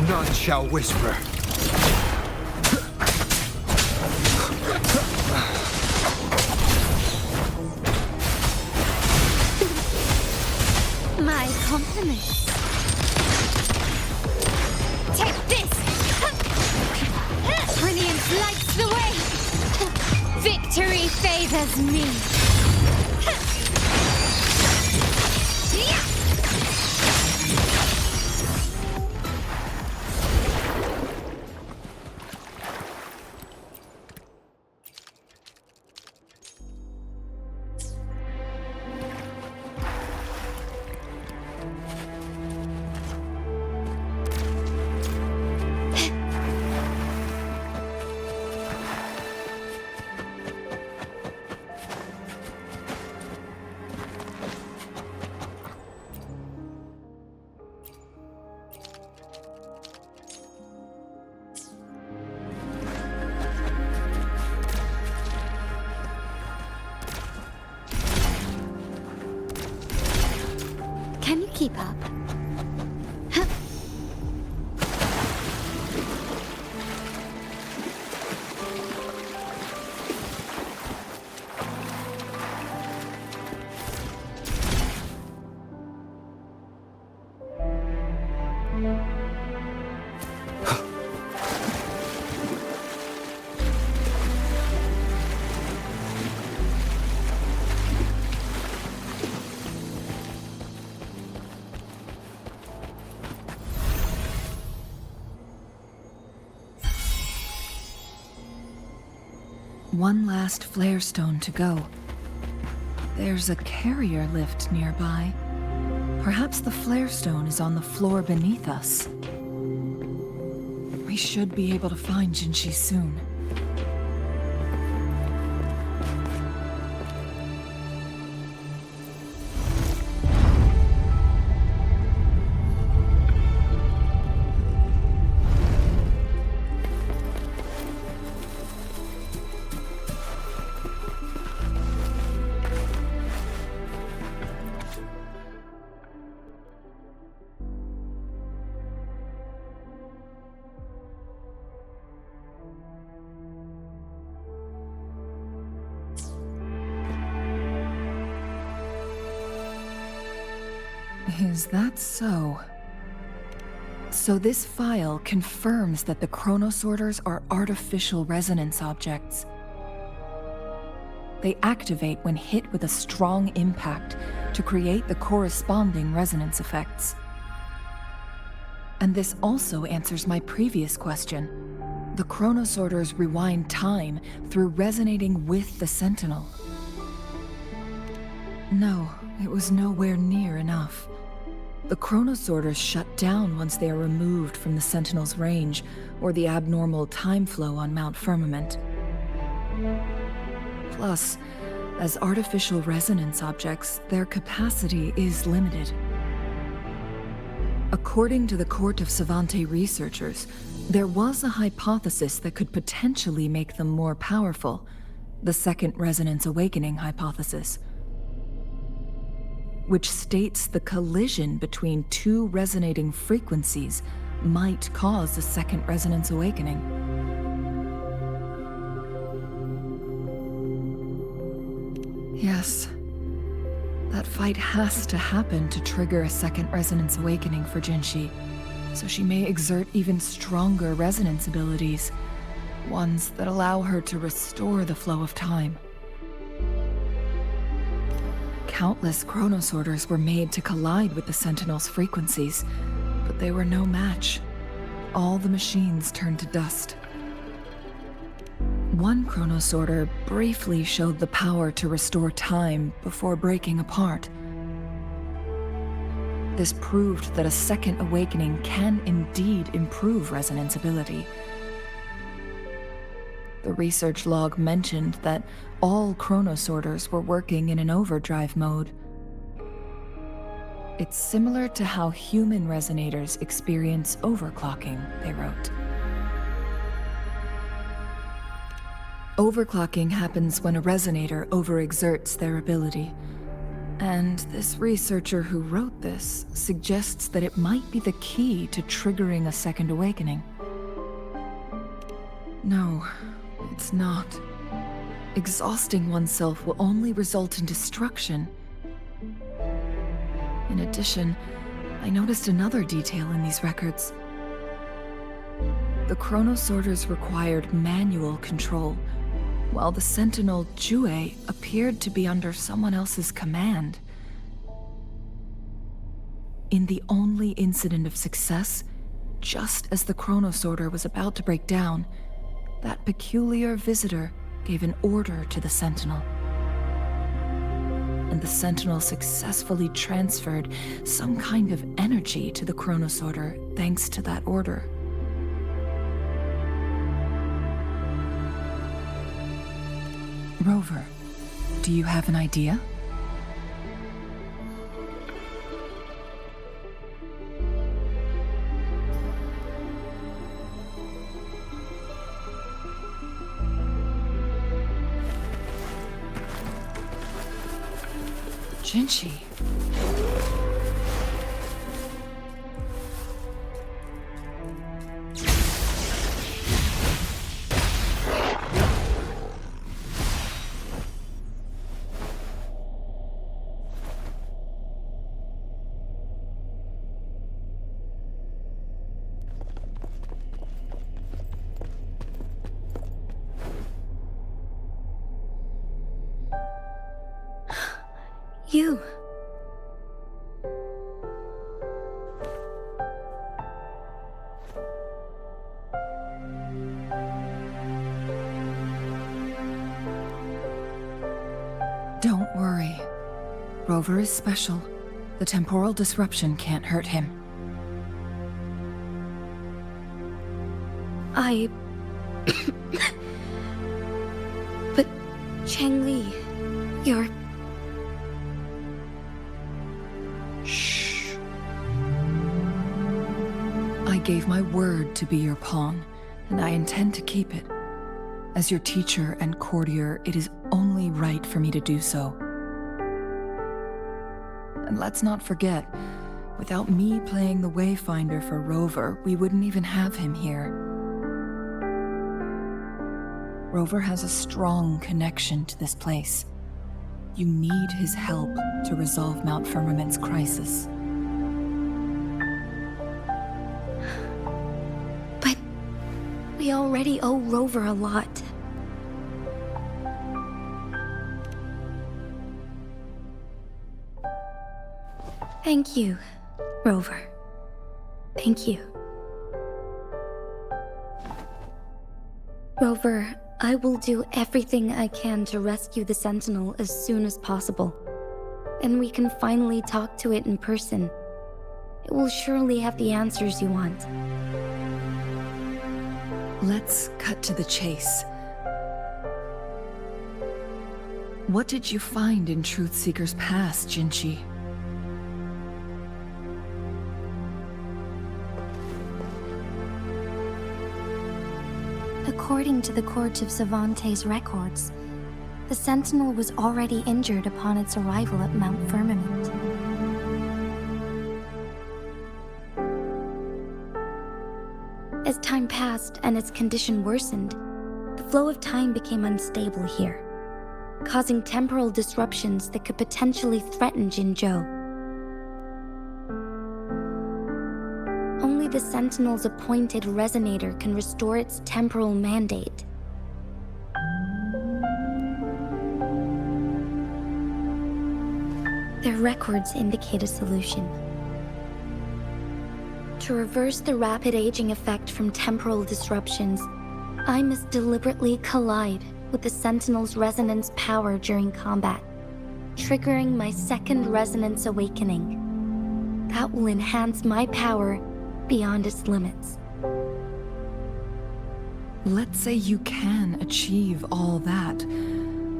None shall whisper. My compliments. Take this! Brilliance lights the way! Victory favors me! Can you keep up? one last flare stone to go. There's a carrier lift nearby. Perhaps the flare stone is on the floor beneath us. We should be able to find Jinzhou soon. Is that so? So this file confirms that the chronosorters are artificial resonance objects. They activate when hit with a strong impact to create the corresponding resonance effects. And this also answers my previous question. The chronosorters rewind time through resonating with the Sentinel. No, it was nowhere near enough. The chronosorters shut down once they are removed from the Sentinel's range or the abnormal time flow on Mount Firmament. Plus, as artificial resonance objects, their capacity is limited. According to the Court of Savante researchers, there was a hypothesis that could potentially make them more powerful, the Second Resonance Awakening hypothesis, which states the collision between two resonating frequencies might cause a second resonance awakening. Yes, that fight has to happen to trigger a second resonance awakening for Jinzhou, so she may exert even stronger resonance abilities, ones that allow her to restore the flow of time. Countless chronosorters were made to collide with the Sentinel's frequencies, but they were no match. All the machines turned to dust. One chronosorter briefly showed the power to restore time before breaking apart. This proved that a second awakening can indeed improve resonance ability. The research log mentioned that all chronosorters were working in an overdrive mode. It's similar to how human resonators experience overclocking, they wrote. Overclocking happens when a resonator overexerts their ability. And this researcher who wrote this suggests that it might be the key to triggering a second awakening. No, it's not. Exhausting oneself will only result in destruction. In addition, I noticed another detail in these records. The chronosorters required manual control, while the Sentinel Jue appeared to be under someone else's command. In the only incident of success, just as the chronosorter was about to break down, that peculiar visitor gave an order to the Sentinel. And the Sentinel successfully transferred some kind of energy to the chronosorter thanks to that order. Rover, do you have an idea? Jinzhou. You. Don't worry. Rover is special. The temporal disruption can't hurt him. But, Changli, you're... Shh. I gave my word to be your pawn, and I intend to keep it. As your teacher and courtier, it is only right for me to do so. And let's not forget, without me playing the Wayfinder for Rover, we wouldn't even have him here. Rover has a strong connection to this place. You need his help to resolve Mount Firmament's crisis. But we already owe Rover a lot. Thank you, Rover. Thank you. Rover, I will do everything I can to rescue the Sentinel as soon as possible. And we can finally talk to it in person. It will surely have the answers you want. Let's cut to the chase. What did you find in Truthseeker's past, Jinzhou? According to the Court of Savante's records, the Sentinel was already injured upon its arrival at Mount Firmament. As time passed and its condition worsened, the flow of time became unstable here, causing temporal disruptions that could potentially threaten Jinzhou. Only the Sentinel's appointed resonator can restore its temporal mandate. Their records indicate a solution. To reverse the rapid aging effect from temporal disruptions, I must deliberately collide with the Sentinel's resonance power during combat, triggering my second resonance awakening. That will enhance my power beyond its limits. Let's say you can achieve all that,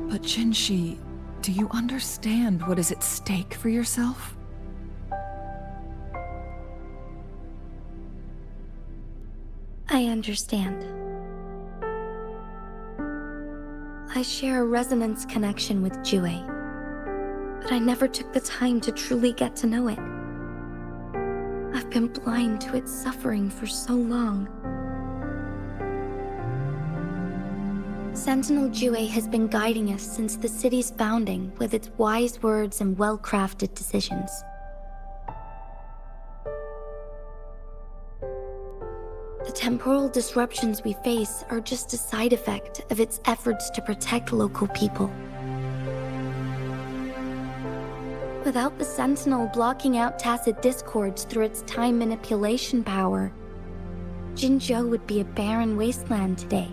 but Jinzhou, do you understand what is at stake for yourself? I understand. I share a resonance connection with Jue, but I never took the time to truly get to know it. I've been blind to its suffering for so long. Sentinel Jue has been guiding us since the city's founding with its wise words and well-crafted decisions. The temporal disruptions we face are just a side effect of its efforts to protect local people. Without the Sentinel blocking out tacit discords through its time manipulation power, Jinzhou would be a barren wasteland today.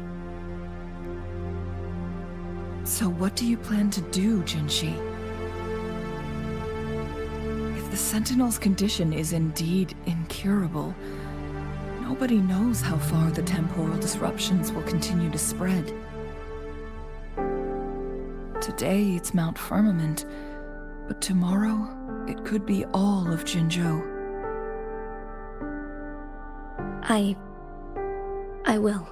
So what do you plan to do, Jinzhou? If the Sentinel's condition is indeed incurable, nobody knows how far the temporal disruptions will continue to spread. Today it's Mount Firmament, but tomorrow it could be all of Jinzhou. I will.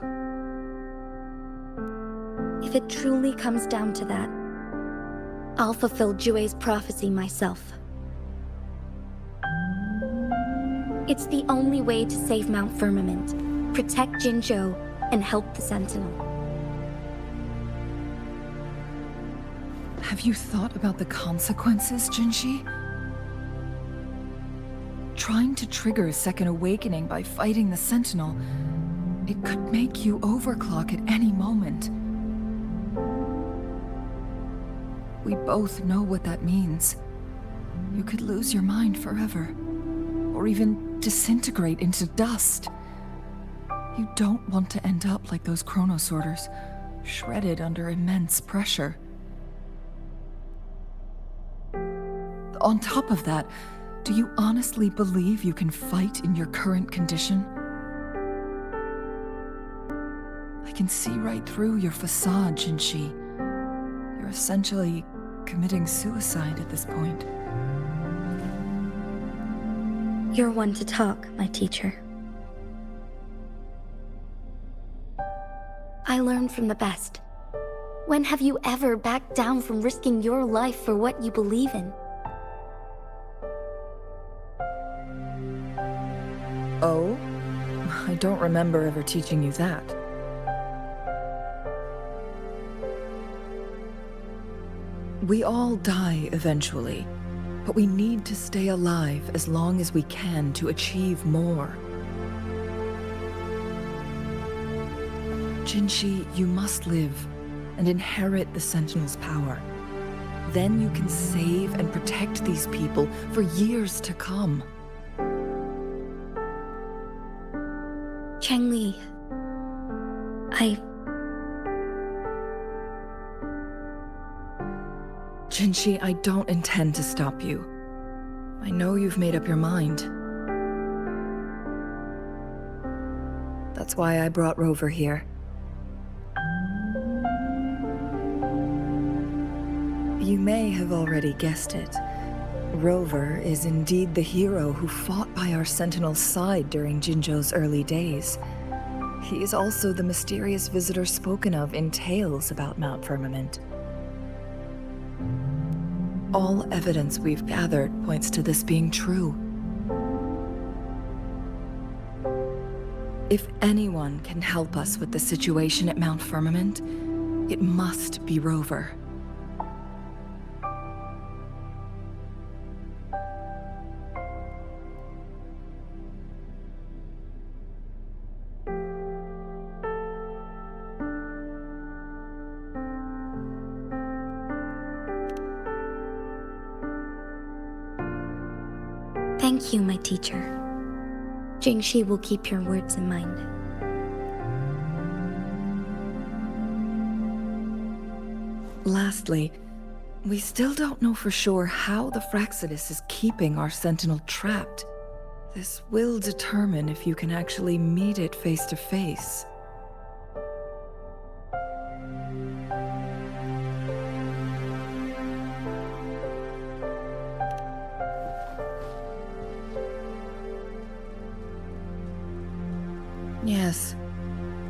If it truly comes down to that, I'll fulfill Jue's prophecy myself. It's the only way to save Mount Firmament, protect Jinzhou, and help the Sentinel. Have you thought about the consequences, Jinzhou? Trying to trigger a second awakening by fighting the Sentinel, it could make you overclock at any moment. We both know what that means. You could lose your mind forever, or even disintegrate into dust. You don't want to end up like those chronosorters, shredded under immense pressure. On top of that, do you honestly believe you can fight in your current condition? I can see right through your facade, Jinzhou. You're essentially committing suicide at this point. You're one to talk, my teacher. I learned from the best. When have you ever backed down from risking your life for what you believe in? Oh? I don't remember ever teaching you that. We all die eventually, but we need to stay alive as long as we can to achieve more. Jinzhou, you must live and inherit the Sentinel's power. Then you can save and protect these people for years to come. Changli, Jinzhou, I don't intend to stop you. I know you've made up your mind. That's why I brought Rover here. You may have already guessed it. Rover is indeed the hero who fought by our Sentinel's side during Jinzhou's early days. He is also the mysterious visitor spoken of in tales about Mount Firmament. All evidence we've gathered points to this being true. If anyone can help us with the situation at Mount Firmament, it must be Rover. Thank you, my teacher. Jinzhou will keep your words in mind. Lastly, we still don't know for sure how the Fraxidus is keeping our Sentinel trapped. This will determine if you can actually meet it face to face. Yes,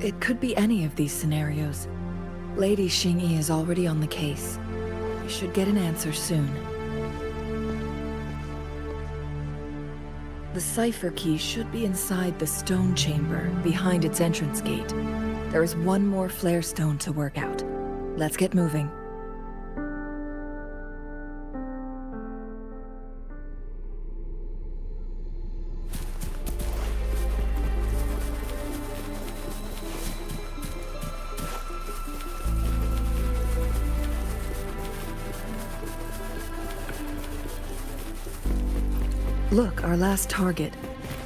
it could be any of these scenarios. Lady Xingyi is already on the case. We should get an answer soon. The cipher key should be inside the stone chamber behind its entrance gate. There is one more flare stone to work out. Let's get moving. Look, our last target,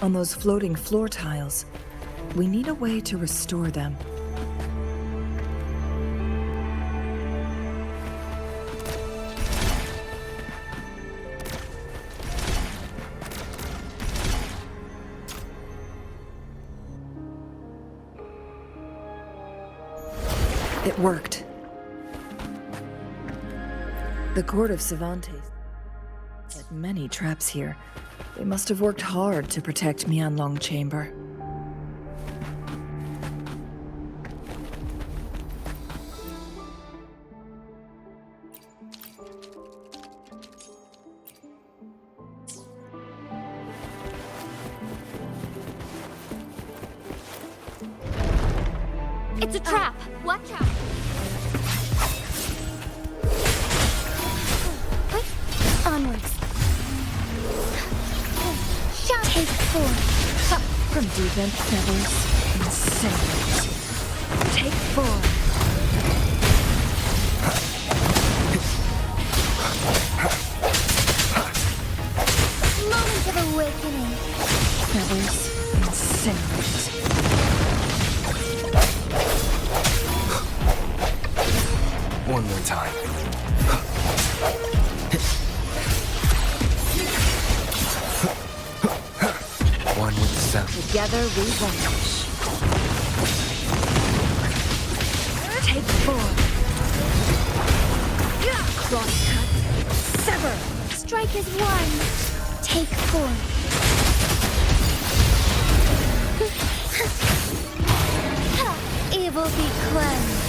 on those floating floor tiles. We need a way to restore them. It worked. The Court of Cervantes set many traps here. They must have worked hard to protect Huanglong Chamber. It's a trap! Watch out! Onwards. Take 4. From Devent Feathers and Sailors. Take 4. Moment of awakening. Feathers and Sailors. One more time. sound. Together we vanish. Take 4. Crosscut. Sever. Strike is 1. Take 4. Evil be cleansed.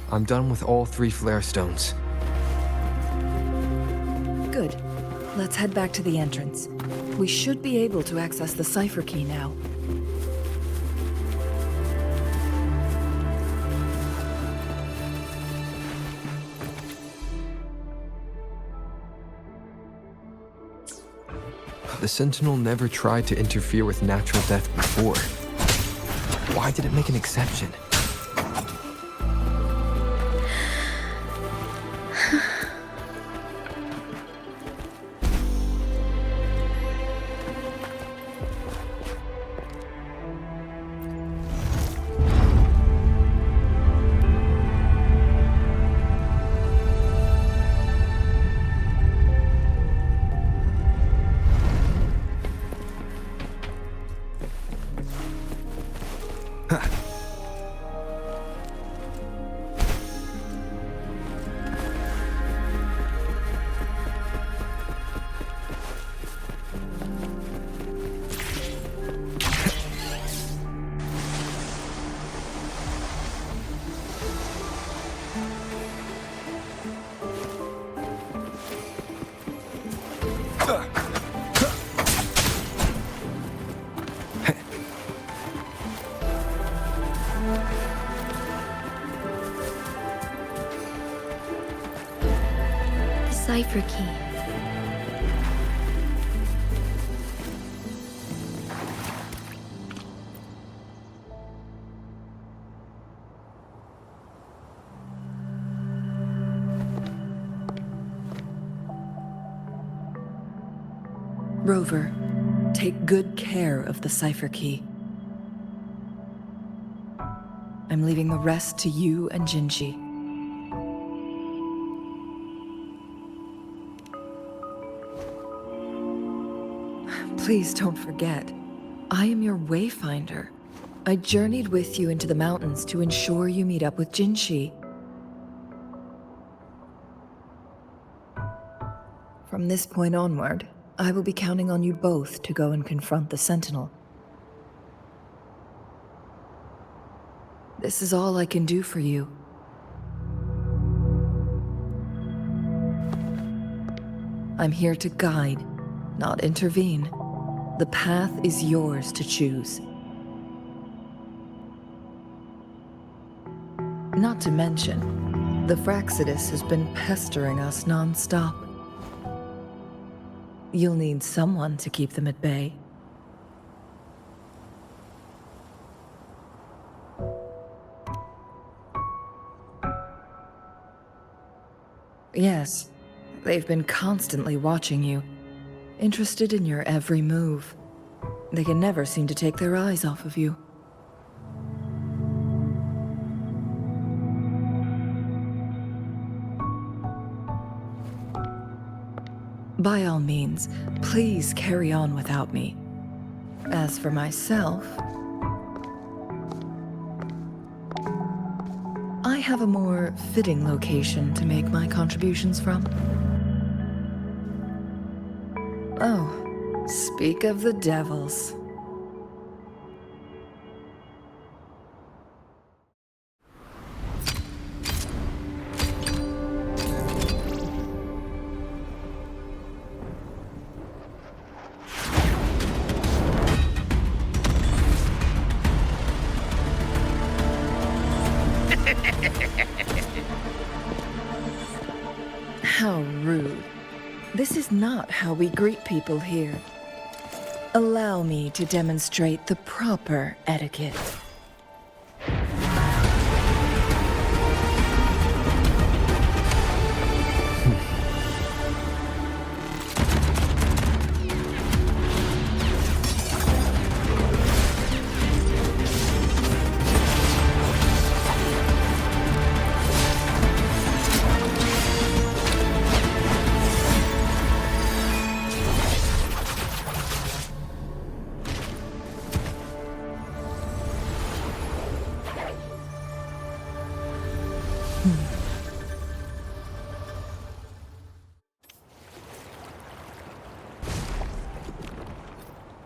I'm done with all 3 flare stones. Good. Let's head back to the entrance. We should be able to access the cipher key now. The Sentinel never tried to interfere with natural death before. Why did it make an exception? Cipher key. Rover, take good care of the cipher key. I'm leaving the rest to you and Jinzhou. Please don't forget, I am your Wayfinder. I journeyed with you into the mountains to ensure you meet up with Jinzhou. From this point onward, I will be counting on you both to go and confront the Sentinel. This is all I can do for you. I'm here to guide, not intervene. The path is yours to choose. Not to mention, the Fraxidus has been pestering us non-stop. You'll need someone to keep them at bay. Yes, they've been constantly watching you, interested in your every move. They can never seem to take their eyes off of you. By all means, please carry on without me. As for myself, I have a more fitting location to make my contributions from. Oh, speak of the devils. How rude. This is not how we greet people here. Allow me to demonstrate the proper etiquette.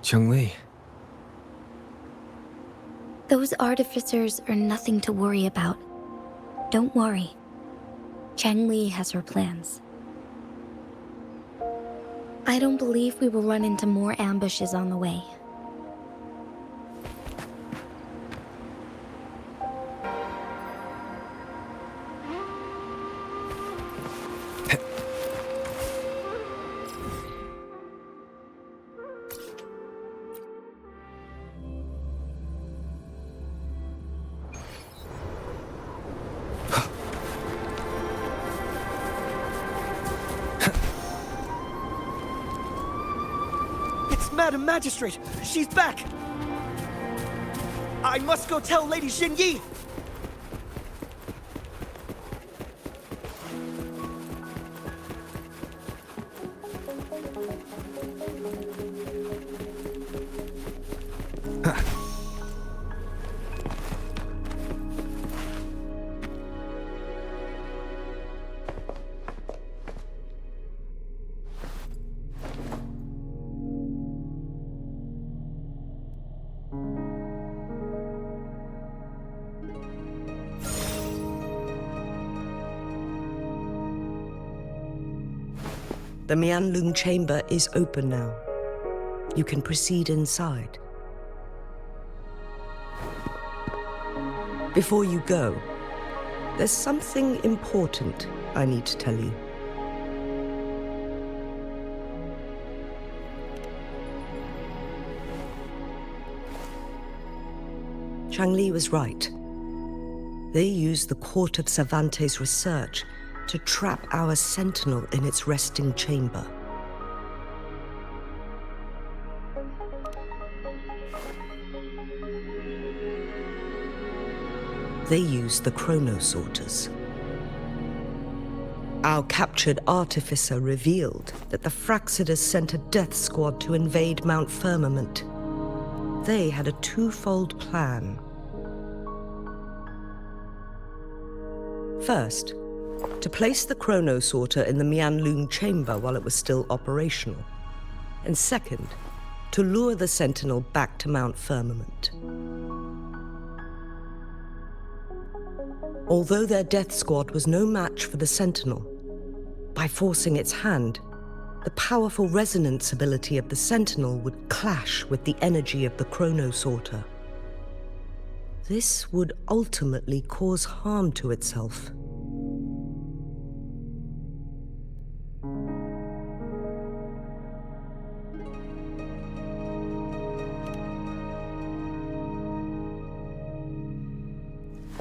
Cheng-Li. Those artificers are nothing to worry about. Don't worry. Cheng-Li has her plans. I don't believe we will run into more ambushes on the way. Madam Magistrate, she's back! I must go tell Lady Jinyi! The Huanglong chamber is open now. You can proceed inside. Before you go, there's something important I need to tell you. Cheng-Li was right. They used the Court of Savante's research to trap our Sentinel in its resting chamber. They used the chronosorters. Our captured artificer revealed that the Fraxidus sent a death squad to invade Mount Firmament. They had a twofold plan. First, to place the chronosorter in the Huanglong chamber while it was still operational. And second, to lure the Sentinel back to Mount Firmament. Although their death squad was no match for the Sentinel, by forcing its hand, the powerful resonance ability of the Sentinel would clash with the energy of the chronosorter. This would ultimately cause harm to itself.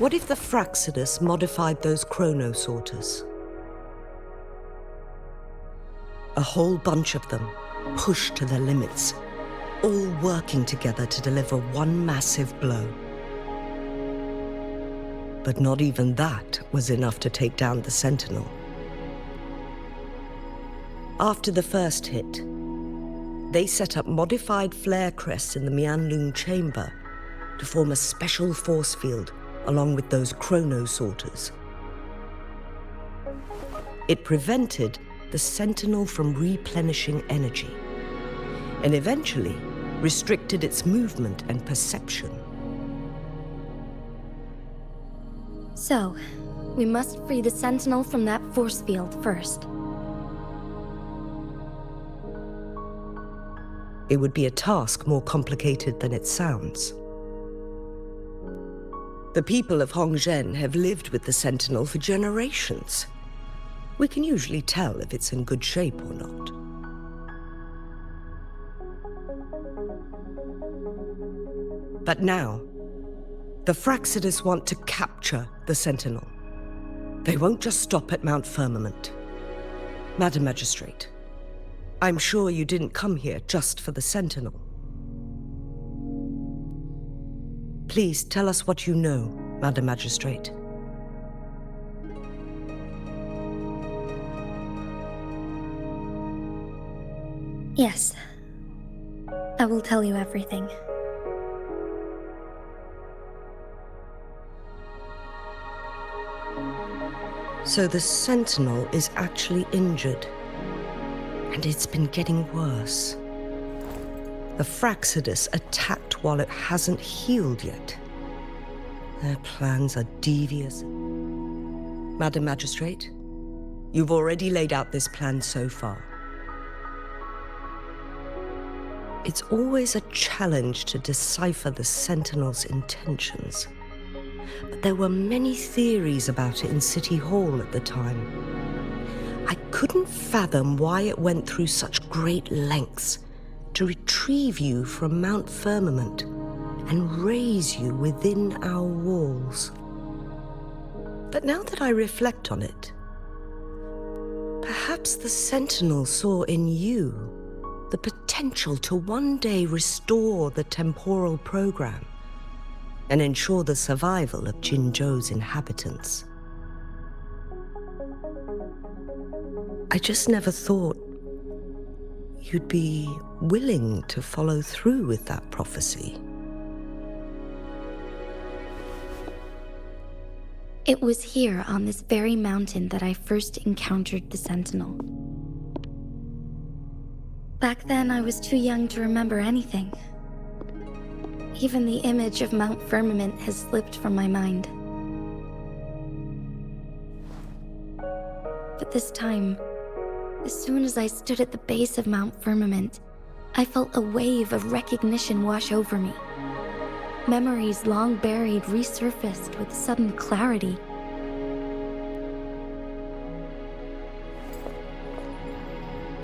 What if the Fraxidus modified those chronosorters? A whole bunch of them, pushed to their limits, all working together to deliver one massive blow. But not even that was enough to take down the Sentinel. After the first hit, they set up modified flare crests in the Huanglong chamber to form a special force field along with those chronosorters. It prevented the Sentinel from replenishing energy, and eventually restricted its movement and perception. So, we must free the Sentinel from that force field first. It would be a task more complicated than it sounds. The people of Hongzhen have lived with the Sentinel for generations. We can usually tell if it's in good shape or not. But now, the Fraxidus want to capture the Sentinel. They won't just stop at Mount Firmament. Madam Magistrate, I'm sure you didn't come here just for the Sentinel. Please tell us what you know, Madam Magistrate. Yes. I will tell you everything. So the Sentinel is actually injured. And it's been getting worse. The Fraxidus attacked while it hasn't healed yet. Their plans are devious. Madam Magistrate, you've already laid out this plan so far. It's always a challenge to decipher the Sentinel's intentions. But there were many theories about it in City Hall at the time. I couldn't fathom why it went through such great lengths to retrieve you from Mount Firmament and raise you within our walls. But now that I reflect on it, perhaps the Sentinel saw in you the potential to one day restore the temporal program and ensure the survival of Jinzhou's inhabitants. I just never thought you'd be willing to follow through with that prophecy. It was here on this very mountain that I first encountered the Sentinel. Back then, I was too young to remember anything. Even the image of Mount Firmament has slipped from my mind. But this time, as soon as I stood at the base of Mount Firmament, I felt a wave of recognition wash over me. Memories long buried resurfaced with sudden clarity.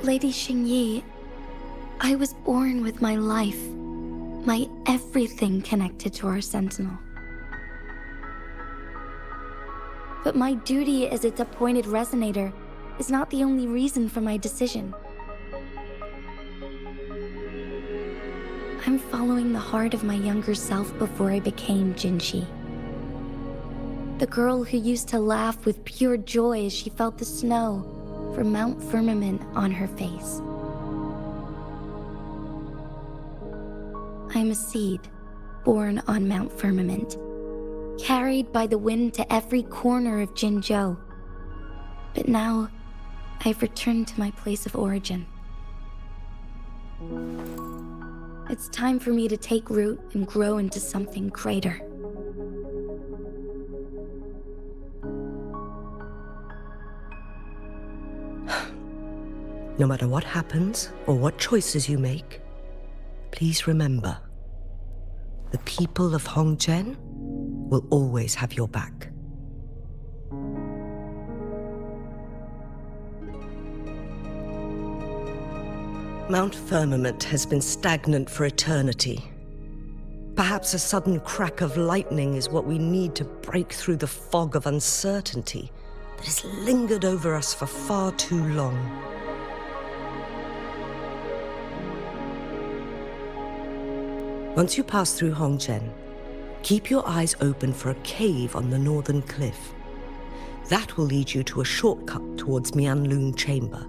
Lady Xingyi, I was born with my life, my everything connected to our Sentinel. But my duty as its appointed resonator is not the only reason for my decision. I'm following the heart of my younger self before I became Jinzhou. The girl who used to laugh with pure joy as she felt the snow from Mount Firmament on her face. I'm a seed born on Mount Firmament, carried by the wind to every corner of Jinzhou. But now, I've returned to my place of origin. It's time for me to take root and grow into something greater. No matter what happens or what choices you make, please remember, the people of Hongzhen will always have your back. Mount Firmament has been stagnant for eternity. Perhaps a sudden crack of lightning is what we need to break through the fog of uncertainty that has lingered over us for far too long. Once you pass through Hongzhen, keep your eyes open for a cave on the northern cliff. That will lead you to a shortcut towards Mianlun Chamber.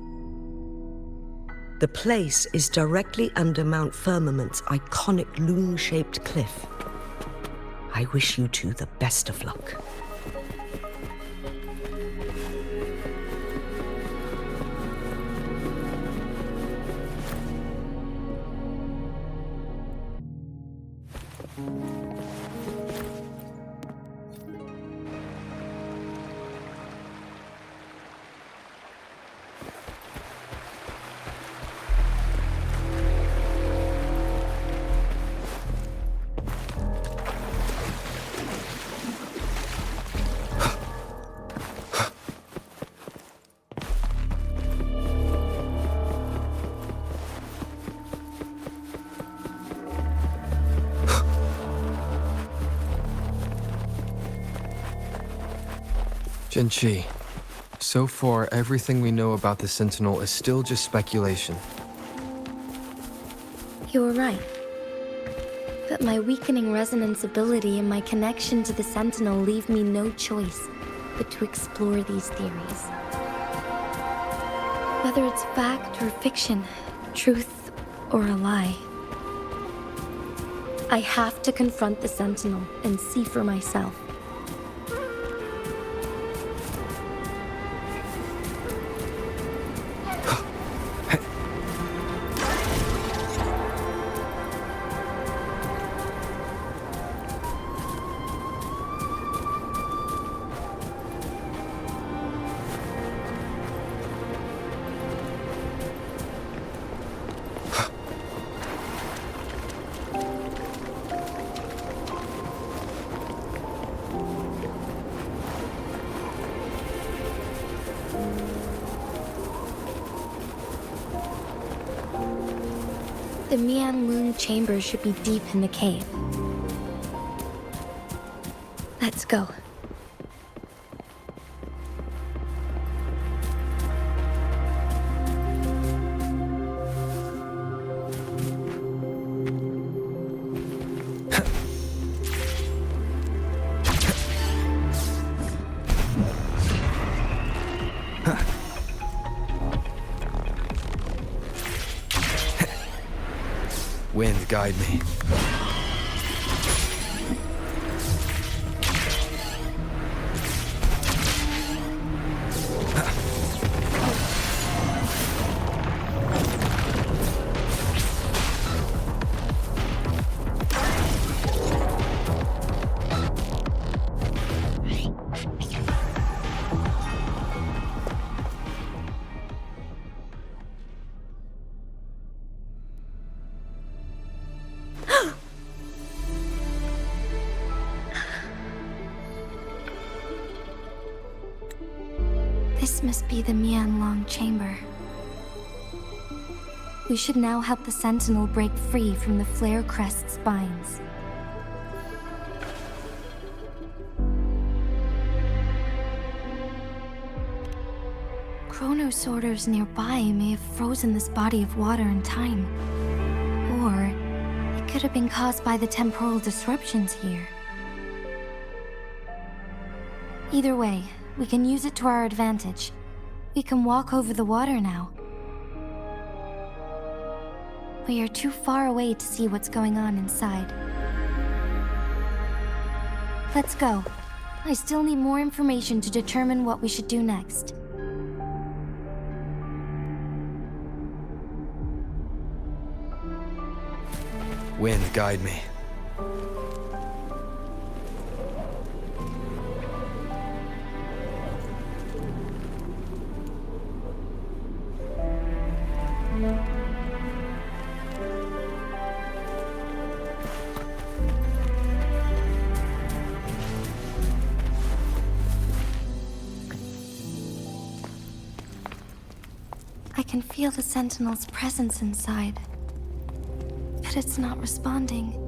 The place is directly under Mount Firmament's iconic loon-shaped cliff. I wish you two the best of luck. Jinzhou, so far everything we know about the Sentinel is still just speculation. You were right. But my weakening resonance ability and my connection to the Sentinel leave me no choice but to explore these theories. Whether it's fact or fiction, truth or a lie, I have to confront the Sentinel and see for myself. The Huanglong chamber should be deep in the cave. Let's go. Wind, guide me. This must be the Huanglong chamber. We should now help the Sentinel break free from the flare crest spines. Chronosorters nearby may have frozen this body of water in time. Or it could have been caused by the temporal disruptions here. Either way, we can use it to our advantage. We can walk over the water now. We are too far away to see what's going on inside. Let's go. I still need more information to determine what we should do next. Wind, guide me. I can feel the Sentinel's presence inside, but it's not responding.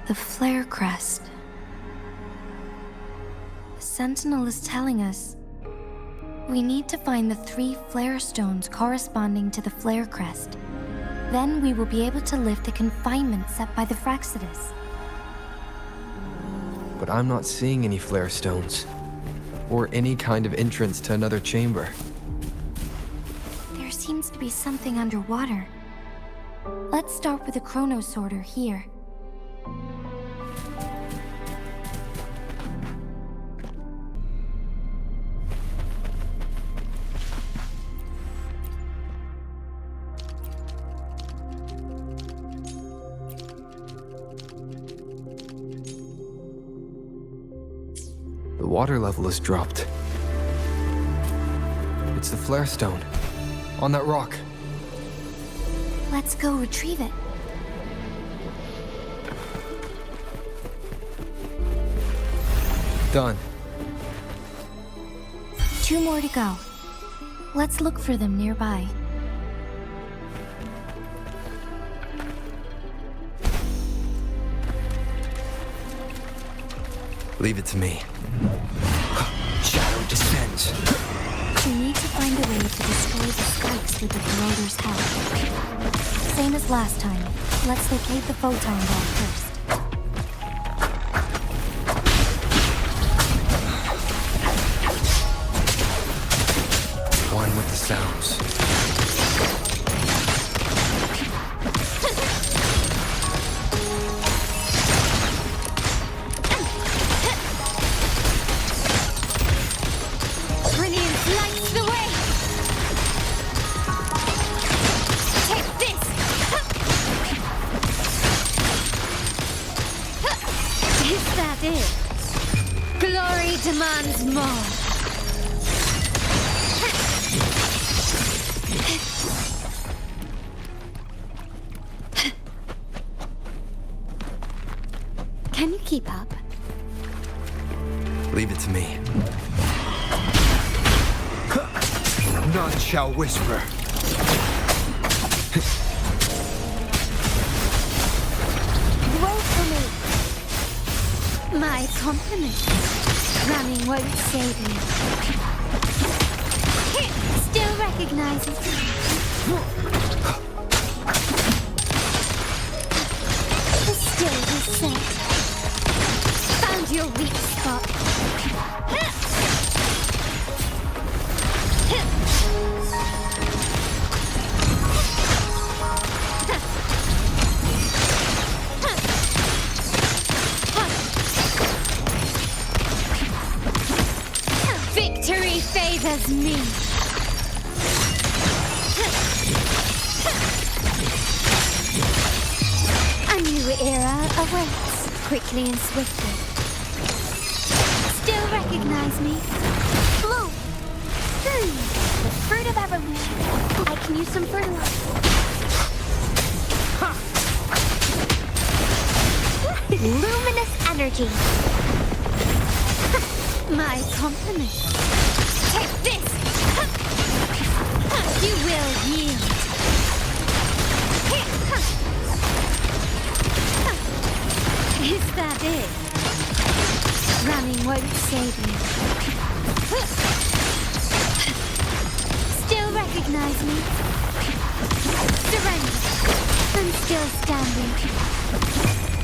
The flare crest. The Sentinel is telling us we need to find the 3 flare stones corresponding to the flare crest. Then we will be able to lift the confinement set by the Fraxidus. But I'm not seeing any flare stones, or any kind of entrance to another chamber. There seems to be something underwater. Let's start with the Chronosorter here. The water level has dropped. It's the flare stone. On that rock. Let's go retrieve it. Done. 2 more to go. Let's look for them nearby. Leave it to me. Shadow descends. We need to find a way to destroy the spikes with the corroder's help. Same as last time. Let's locate the photon ball first. sounds. Brilliant lights the way! Take this! Is that it? Glory demands more! Can you keep up? Leave it to me. None shall whisper. Wait for me! My compliments. Running won't save me. Still recognizes me. The stage is set. Found your weak spot. Victory favors me. A new era awaits, quickly and swiftly. Still recognize me? Bloom! The fruit of evolution. I can use some fertilizer. Luminous energy. My compliments. Take this! You will yield. Is that it? Running won't save me. Still recognize me? Surrender. I'm still standing.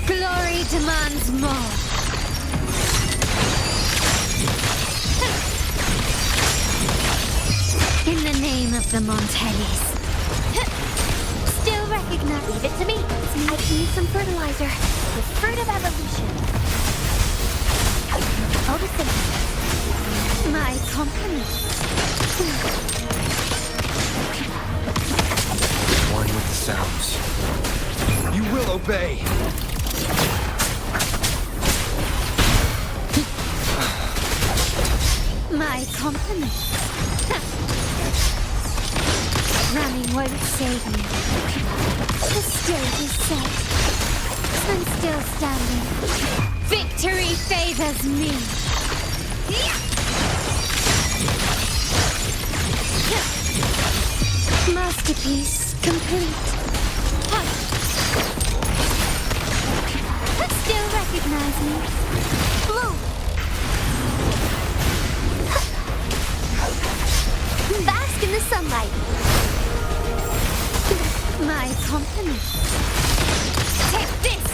Glory demands more. In the name of the Montellis. Still recognize. Leave it to me. I can use some fertilizer. The fruit of evolution. Photosynthesis. My compliments. One with the sounds. You will obey. My compliments. Running won't save me. The stage is set. I'm still standing. Victory favors me. Masterpiece complete. Still recognize me. Blue. Bask in the sunlight. My compliments. Take this!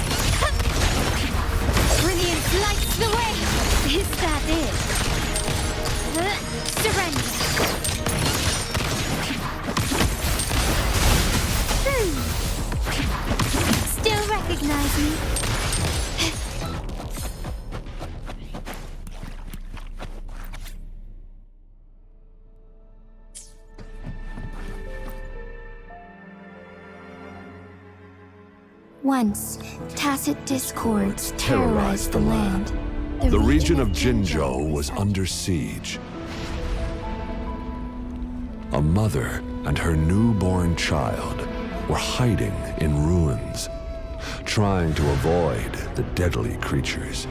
Brilliant lights the way! Is that it? Surrender. Still recognize me? Once, tacit discords terrorized the land. The region of Jinzhou was under siege. A mother and her newborn child were hiding in ruins, trying to avoid the deadly creatures.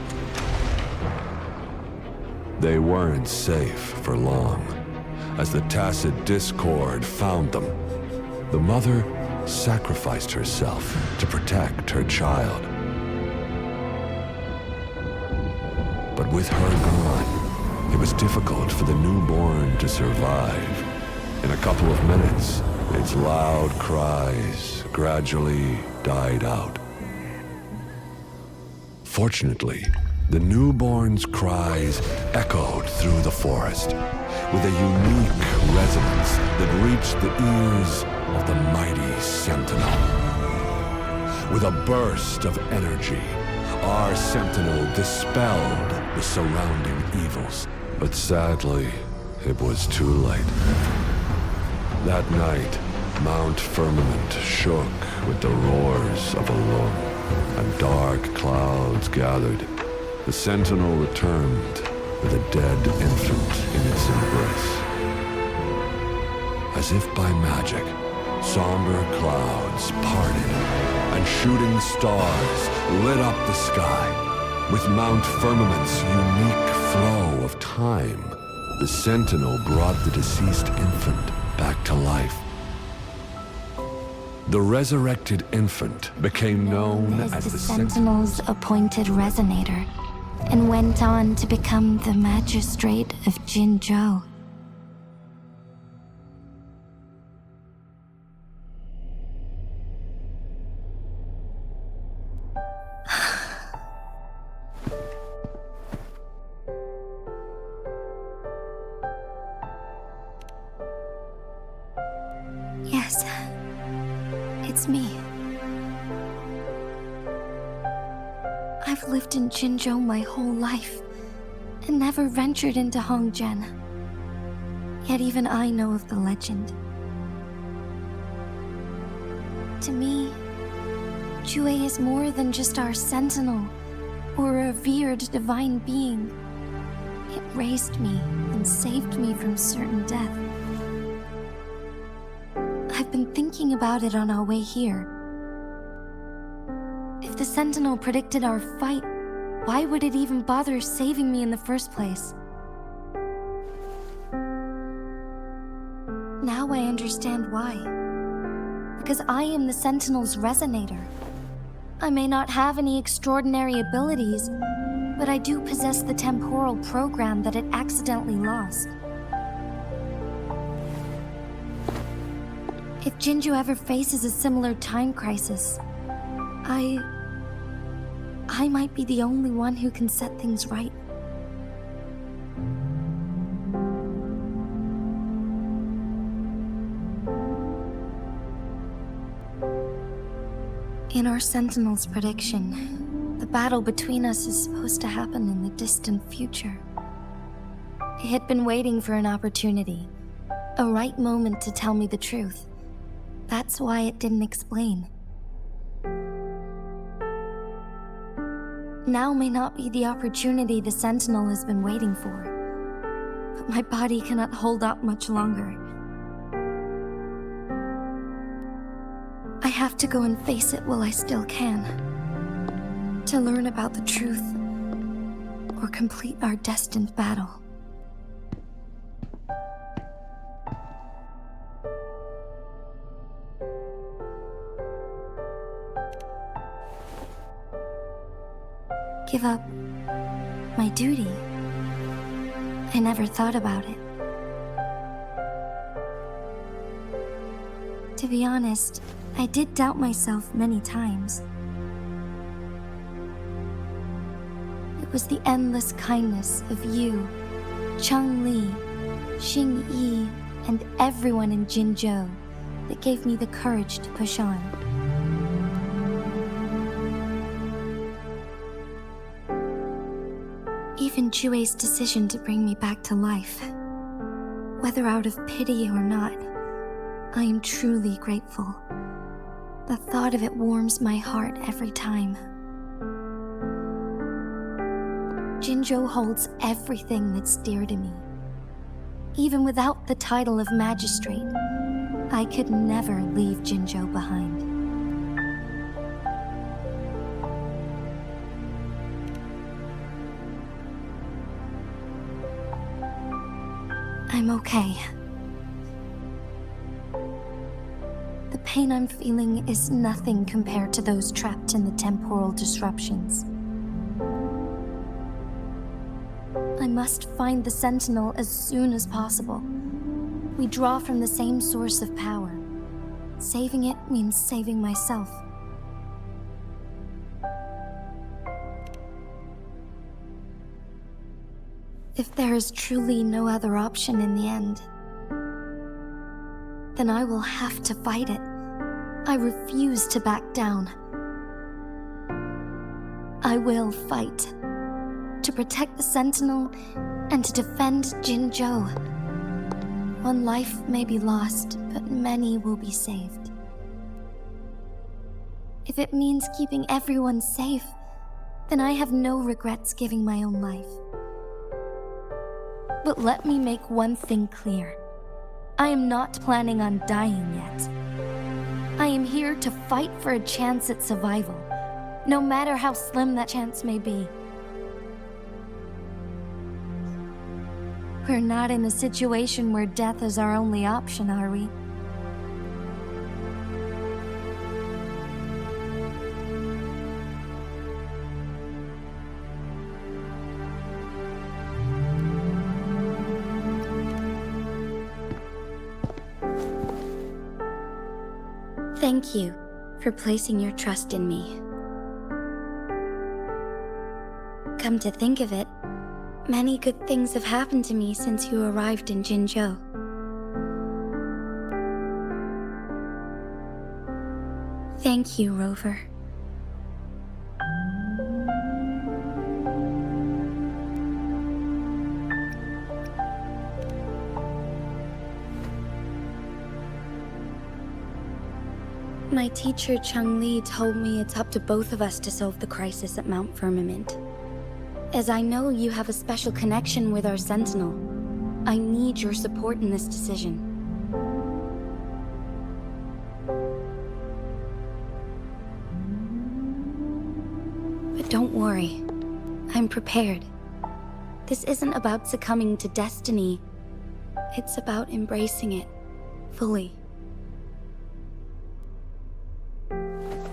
They weren't safe for long, as the tacit discord found them. The mother sacrificed herself to protect her child. But with her gone, it was difficult for the newborn to survive. In a couple of minutes, its loud cries gradually died out. Fortunately, The newborn's cries echoed through the forest, with a unique resonance that reached the ears of the mighty Sentinel. With a burst of energy, our Sentinel dispelled the surrounding evils. But sadly, it was too late. That night, Mount Firmament shook with the roars of a lung, and dark clouds gathered. The Sentinel returned with a dead infant in its embrace. As if by magic, somber clouds parted, and shooting stars lit up the sky. With Mount Firmament's unique flow of time, the Sentinel brought the deceased infant back to life. The resurrected infant became known as the Sentinel's appointed resonator, and went on to become the magistrate of Jinzhou. Yes, it's me. I've lived in Jinzhou my whole life, and never ventured into Hongjian. Yet even I know of the legend. To me, Jue is more than just our sentinel, or a revered divine being. It raised me and saved me from certain death. I've been thinking about it on our way here. If the Sentinel predicted our fight, why would it even bother saving me in the first place? Now I understand why. Because I am the Sentinel's resonator. I may not have any extraordinary abilities, but I do possess the temporal program that it accidentally lost. If Jinzhou ever faces a similar time crisis, I might be the only one who can set things right. In our Sentinel's prediction, the battle between us is supposed to happen in the distant future. It had been waiting for an opportunity, a right moment to tell me the truth. That's why it didn't explain. Now may not be the opportunity the Sentinel has been waiting for, but my body cannot hold up much longer. I have to go and face it while I still can, to learn about the truth, or complete our destined battle. Give up my duty? I never thought about it. To be honest, I did doubt myself many times. It was the endless kindness of you, Changli, Xingyi, and everyone in Jinzhou that gave me the courage to push on. Even Jue's decision to bring me back to life, whether out of pity or not, I am truly grateful. The thought of it warms my heart every time. Jinzhou holds everything that's dear to me. Even without the title of magistrate, I could never leave Jinzhou behind. I'm okay. The pain I'm feeling is nothing compared to those trapped in the temporal disruptions. I must find the Sentinel as soon as possible. We draw from the same source of power. Saving it means saving myself. If there is truly no other option in the end, then I will have to fight it. I refuse to back down. I will fight. To protect the Sentinel and to defend Jinzhou. One life may be lost, but many will be saved. If it means keeping everyone safe, then I have no regrets giving my own life. But let me make one thing clear. I am not planning on dying yet. I am here to fight for a chance at survival, no matter how slim that chance may be. We're not in a situation where death is our only option, are we? Thank you for placing your trust in me. Come to think of it, many good things have happened to me since you arrived in Jinzhou. Thank you, Rover. My teacher, Changli, told me it's up to both of us to solve the crisis at Mount Firmament. As I know you have a special connection with our Sentinel, I need your support in this decision. But don't worry, I'm prepared. This isn't about succumbing to destiny, it's about embracing it fully.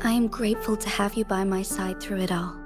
I am grateful to have you by my side through it all.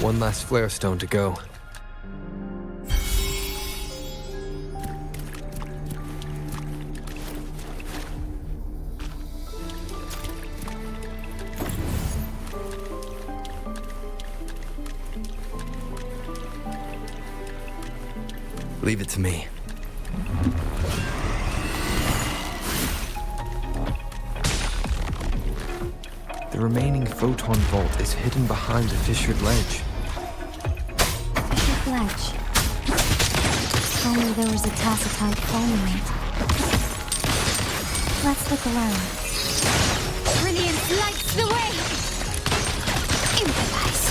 One last flare stone to go. Leave it to me. The remaining photon vault is hidden behind the fissured ledge. Fissured ledge? If only there was a tacitite firmament. Let's look around. Brilliance lights the way! Improvise.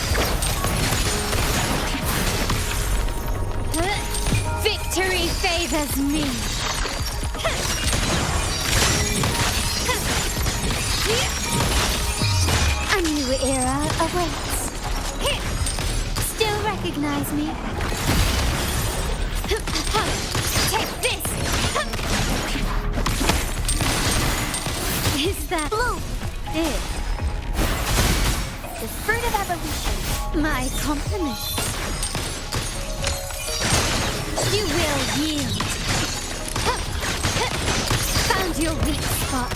Victory favors me! A new era awaits. Still recognize me? Take this! Is that blue? It. The fruit of evolution. My compliments. You will yield. Found your weak spot.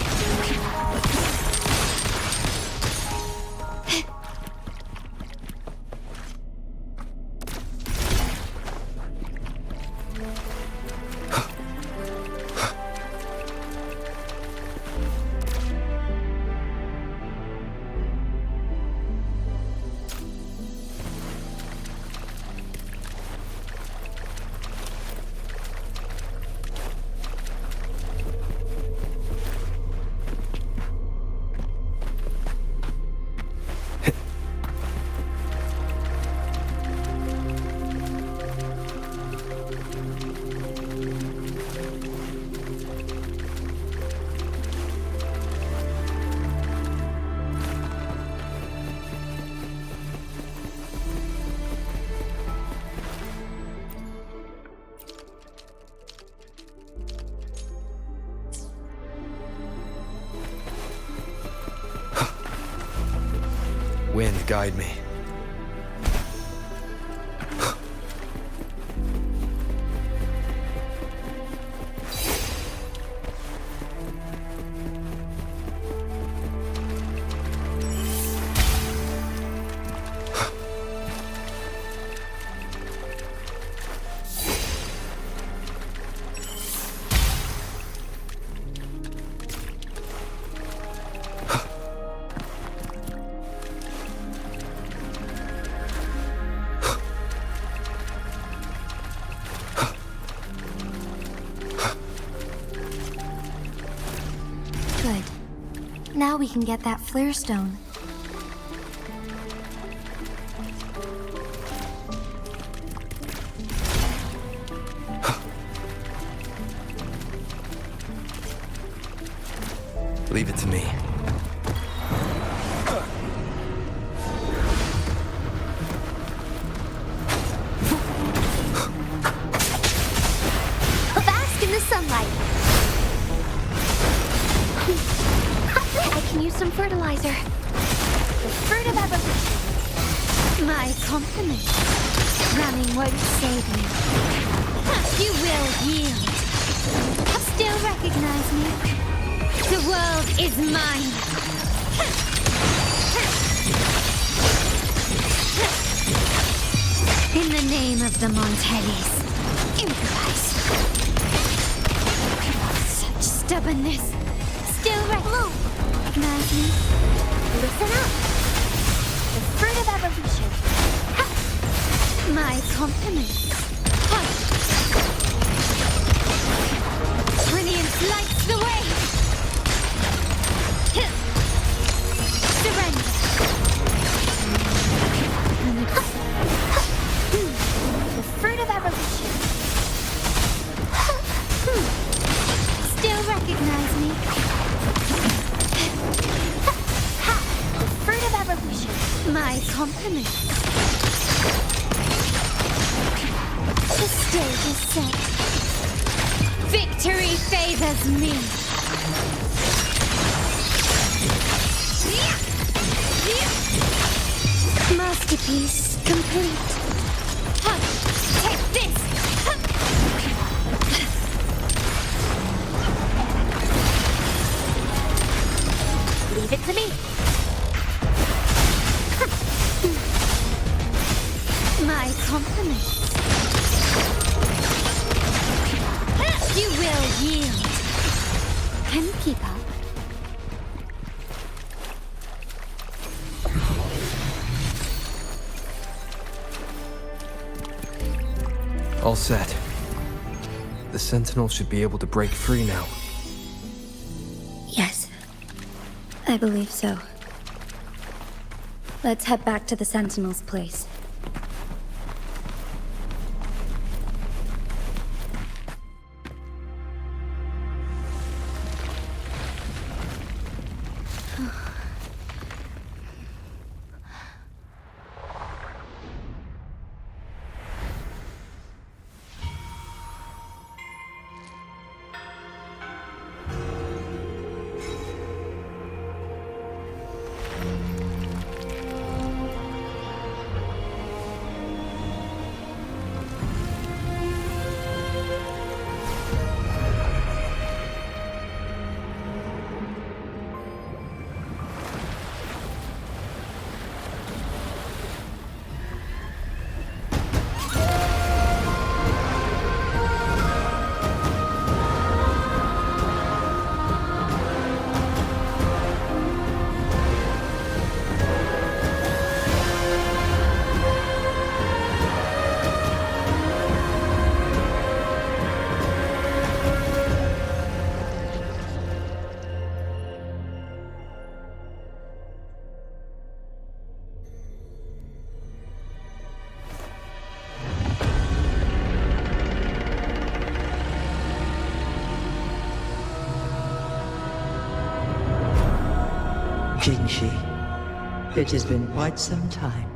Wind, guide me. Good. Now we can get that flare stone. Leave it to me. Bask in the sunlight. I can use some fertilizer. The fruit of evolution. My compliment. Running won't save you. You will yield. Still recognize me? The world is mine. In the name of the Montellis, improvise. Such stubbornness. Still recognize me? Listen up. The fruit of evolution. Ha! My compliments. Brilliance lights the way. Surrender. The fruit of evolution. Still recognize me? The fruit of evolution. My compliments. The stage is set. Victory favors me. Masterpiece complete. Take this. Leave it to me. My compliments. You will yield. Can you keep up? All set. The Sentinel should be able to break free now. Yes, I believe so. Let's head back to the Sentinel's place. Jinzhou, it has been quite some time.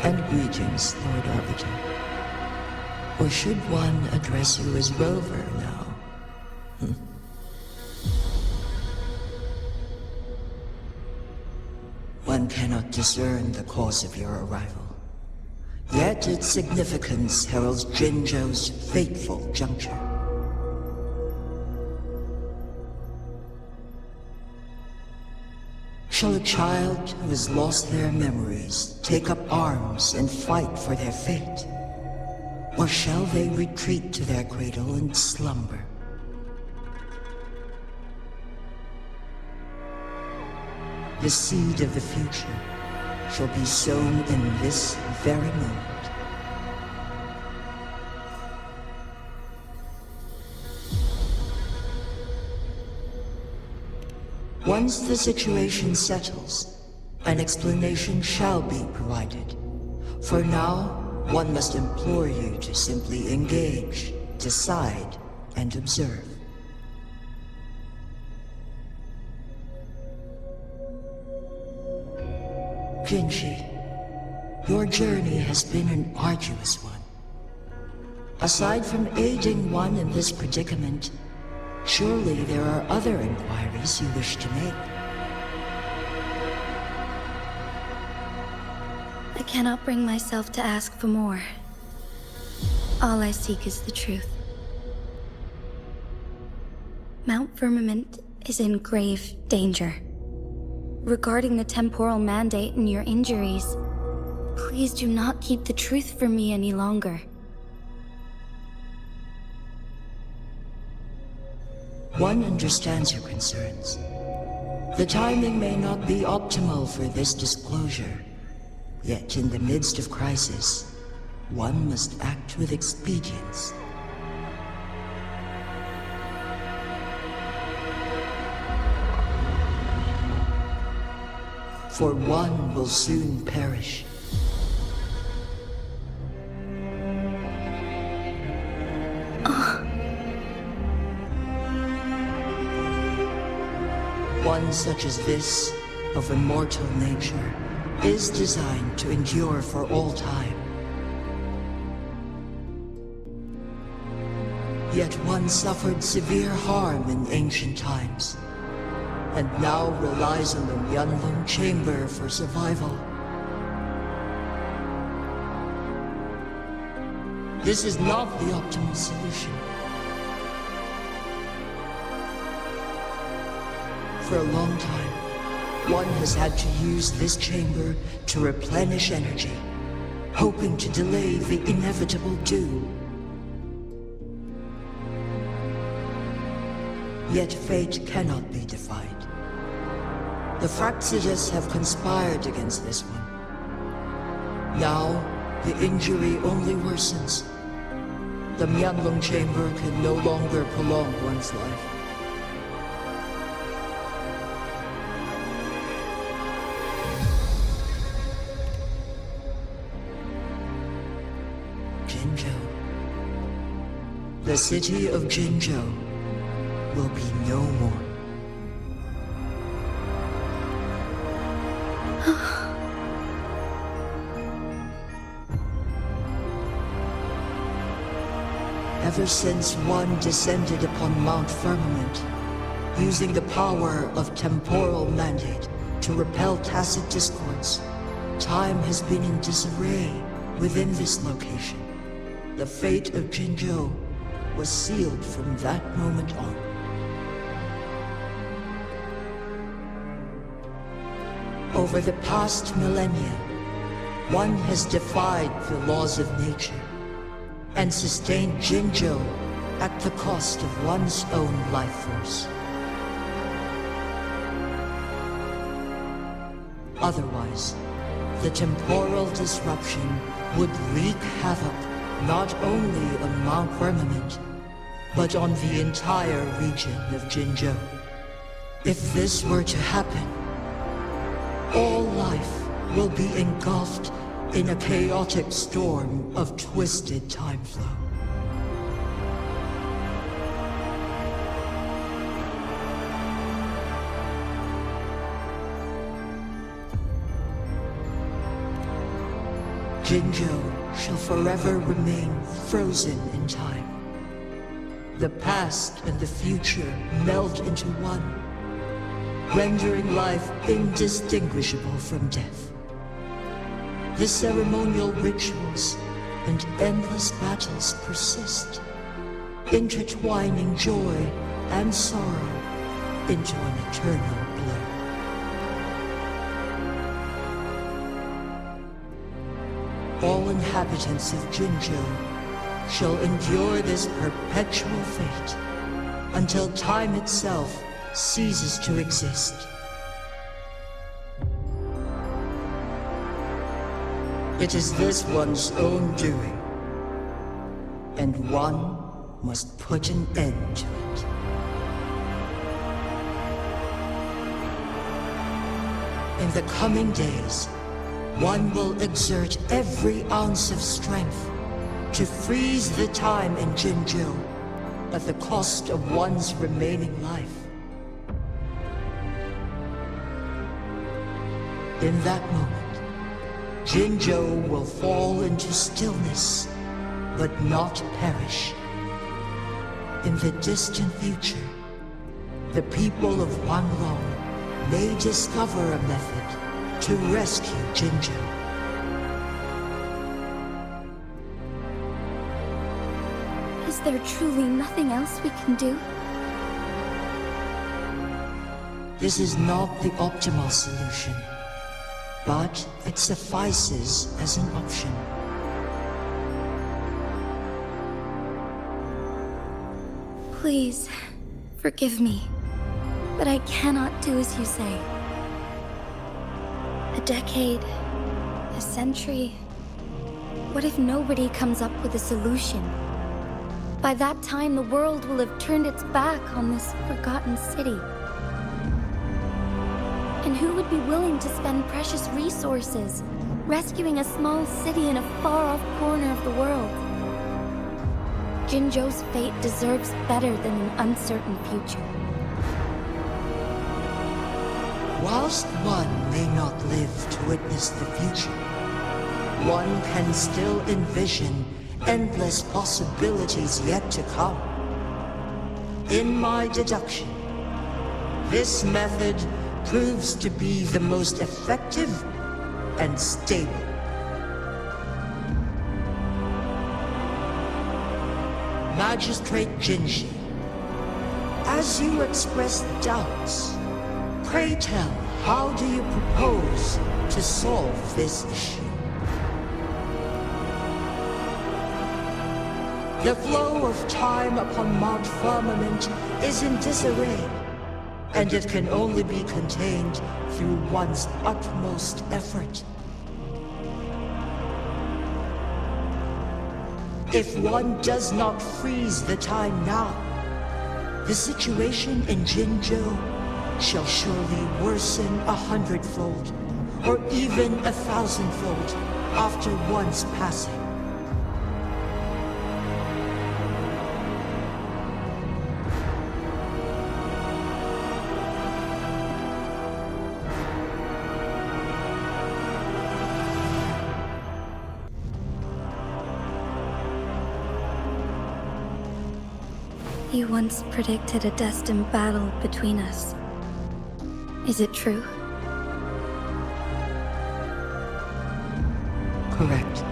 And greetings, Lord Arbiter. Or should one address you as Rover now? One cannot discern the cause of your arrival. Yet its significance heralds Jinzhou's fateful juncture. Shall a child who has lost their memories take up arms and fight for their fate? Or shall they retreat to their cradle and slumber? The seed of the future shall be sown in this very moment. Once the situation settles, an explanation shall be provided. For now, one must implore you to simply engage, decide, and observe. Jinzhou, your journey has been an arduous one. Aside from aiding one in this predicament, surely there are other inquiries you wish to make. I cannot bring myself to ask for more. All I seek is the truth. Mount Firmament is in grave danger. Regarding the temporal mandate and your injuries, please do not keep the truth from me any longer. One understands your concerns. The timing may not be optimal for this disclosure, yet in the midst of crisis, one must act with expedience. For one will soon perish. One such as this, of immortal nature, is designed to endure for all time. Yet one suffered severe harm in ancient times, and now relies on the Huanglong chamber for survival. This is not the optimal solution. For a long time, one has had to use this chamber to replenish energy, hoping to delay the inevitable doom. Yet fate cannot be defied. The Fraxidus have conspired against this one. Now, the injury only worsens. The Huanglong chamber can no longer prolong one's life. Jinzhou. The city of Jinzhou will be no more. Ever since one descended upon Mount Firmament, using the power of temporal mandate to repel tacit discords, time has been in disarray within this location. The fate of Jinzhou was sealed from that moment on. Over the past millennia, one has defied the laws of nature and sustained Jinzhou at the cost of one's own life force. Otherwise, the temporal disruption would wreak havoc not only on Mount Firmament, but on the entire region of Jinzhou. If this were to happen, all life will be engulfed in a chaotic storm of twisted time flow. Jinzhou shall forever remain frozen in time. The past and the future meld into one. rendering life indistinguishable from death. The ceremonial rituals and endless battles persist, intertwining joy and sorrow into an eternal blur. All inhabitants of Jinzhou shall endure this perpetual fate until time itself ceases to exist. It is this one's own doing, and one must put an end to it. In the coming days, one will exert every ounce of strength to freeze the time in Jinzhou at the cost of one's remaining life. In that moment, Jinzhou will fall into stillness, but not perish. In the distant future, the people of Huanglong may discover a method to rescue Jinzhou. Is there truly nothing else we can do? This is not the optimal solution, but it suffices as an option. Please, forgive me, but I cannot do as you say. A decade, a century. What if nobody comes up with a solution? By that time, the world will have turned its back on this forgotten city. And who would be willing to spend precious resources rescuing a small city in a far-off corner of the world? Jinzhou's fate deserves better than an uncertain future. Whilst one may not live to witness the future, one can still envision endless possibilities yet to come. In my deduction, this method proves to be the most effective and stable. Magistrate Jinzhou, as you express doubts, pray tell, how do you propose to solve this issue? The flow of time upon Mount Firmament is in disarray, and it can only be contained through one's utmost effort. If one does not freeze the time now, the situation in Jinzhou shall surely worsen 100-fold, or even 1,000-fold after one's passing. You once predicted a destined battle between us. Is it true? Correct.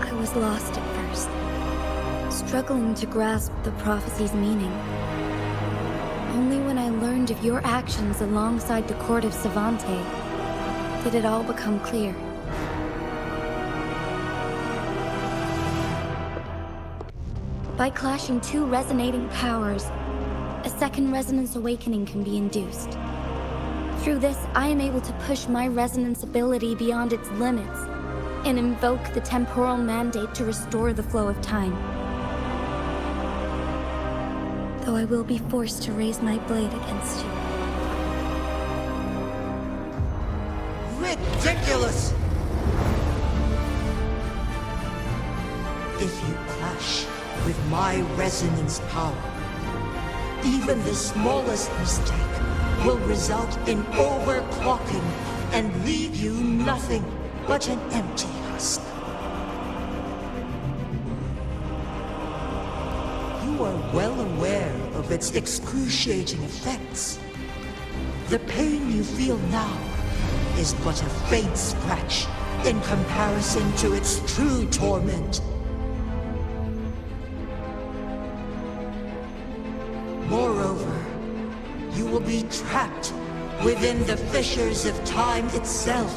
I was lost at first, struggling to grasp the prophecy's meaning. Only when I learned of your actions alongside the court of Savante did it all become clear. By clashing two resonating powers, a second resonance awakening can be induced. Through this, I am able to push my resonance ability beyond its limits and invoke the temporal mandate to restore the flow of time. Though I will be forced to raise my blade against you. Ridiculous! If you clash with my resonance power, even the smallest mistake will result in overclocking and leave you nothing but an empty husk. You are well aware of its excruciating effects. The pain you feel now is but a faint scratch in comparison to its true torment. Moreover, you will be trapped within the fissures of time itself.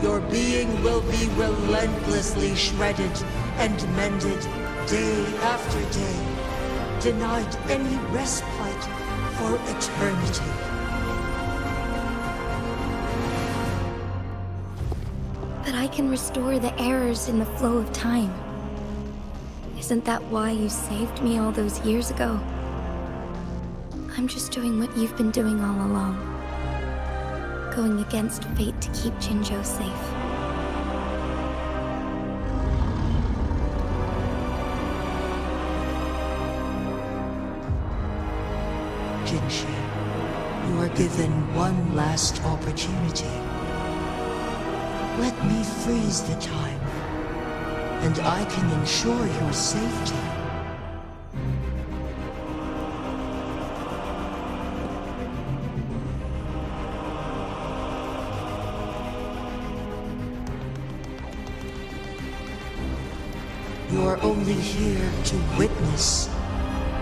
Your being will be relentlessly shredded and mended day after day, denied any respite for eternity. But I can restore the errors in the flow of time. Isn't that why you saved me all those years ago? I'm just doing what you've been doing all along. Going against fate to keep Jinzhou safe. Jinzhou, you are given one last opportunity. Let me freeze the time, and I can ensure your safety. You are only here to witness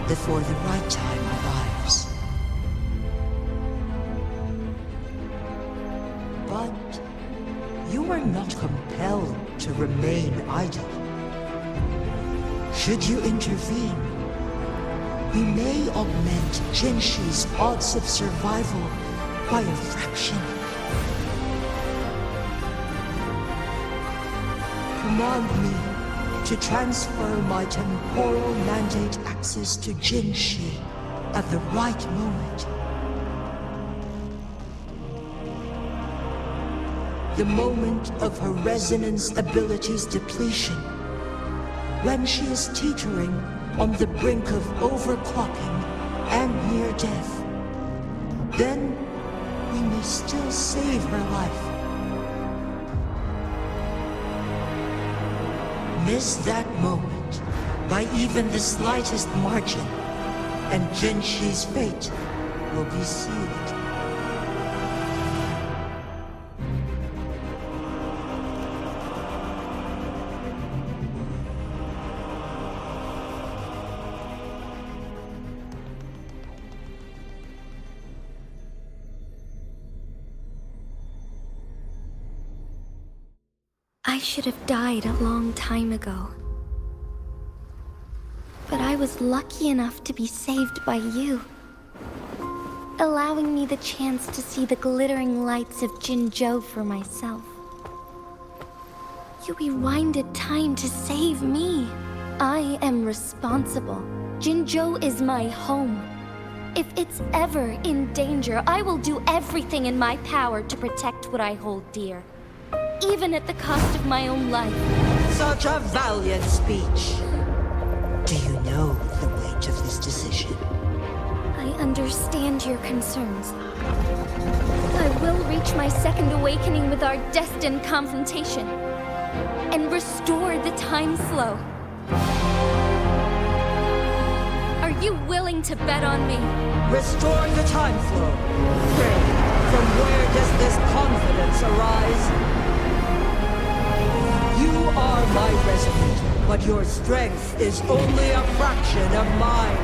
before the right time arrives. But you are not compelled to remain idle. Should you intervene, we may augment Jinzhou's odds of survival by a fraction. Command me to transfer my temporal mandate access to Jinzhou at the right moment. The moment of her resonance ability's depletion, when she is teetering on the brink of overclocking and near death. Then we may still save her life. Miss that moment by even the slightest margin, and Jinzhou's fate will be sealed. I should have died a long time ago. But I was lucky enough to be saved by you, allowing me the chance to see the glittering lights of Jinzhou for myself. You rewinded time to save me. I am responsible. Jinzhou is my home. If it's ever in danger, I will do everything in my power to protect what I hold dear. Even at the cost of my own life. Such a valiant speech. Do you know the weight of this decision? I understand your concerns. I will reach my second awakening with our destined confrontation and restore the time flow. Are you willing to bet on me? Restore the time flow. Pray, from where does this confidence arise? You are my resident, but your strength is only a fraction of mine.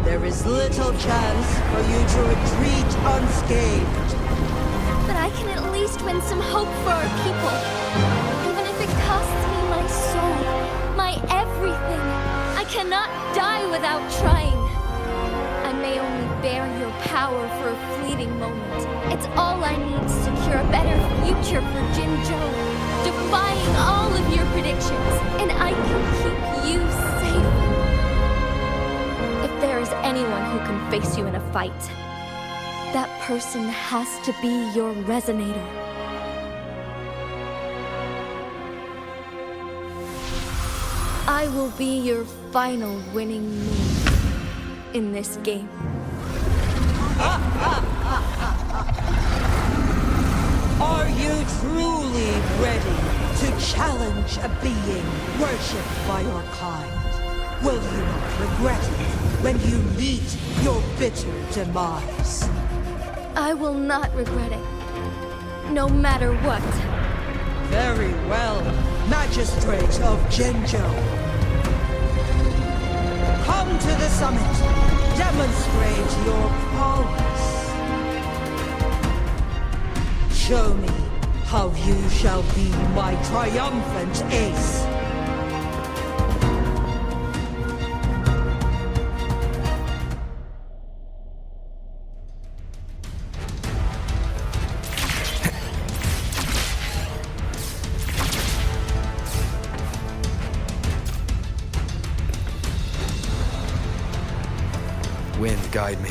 There is little chance for you to retreat unscathed. But I can at least win some hope for our people. Even if it costs me my soul, my everything. I cannot die without trying. I may only bear your power for a fleeting moment. It's all I need to secure a better future for Jinzhou, defying all of your predictions, and I can keep you safe. If there is anyone who can face you in a fight, that person has to be your resonator. I will be your final winning move in this game. Are you truly ready to challenge a being worshipped by your kind? Will you not regret it when you meet your bitter demise? I will not regret it. No matter what. Very well, Magistrate of Jinzhou. Come to the summit. Demonstrate your prowess. Show me how you shall be my triumphant ace. Wind, guide me.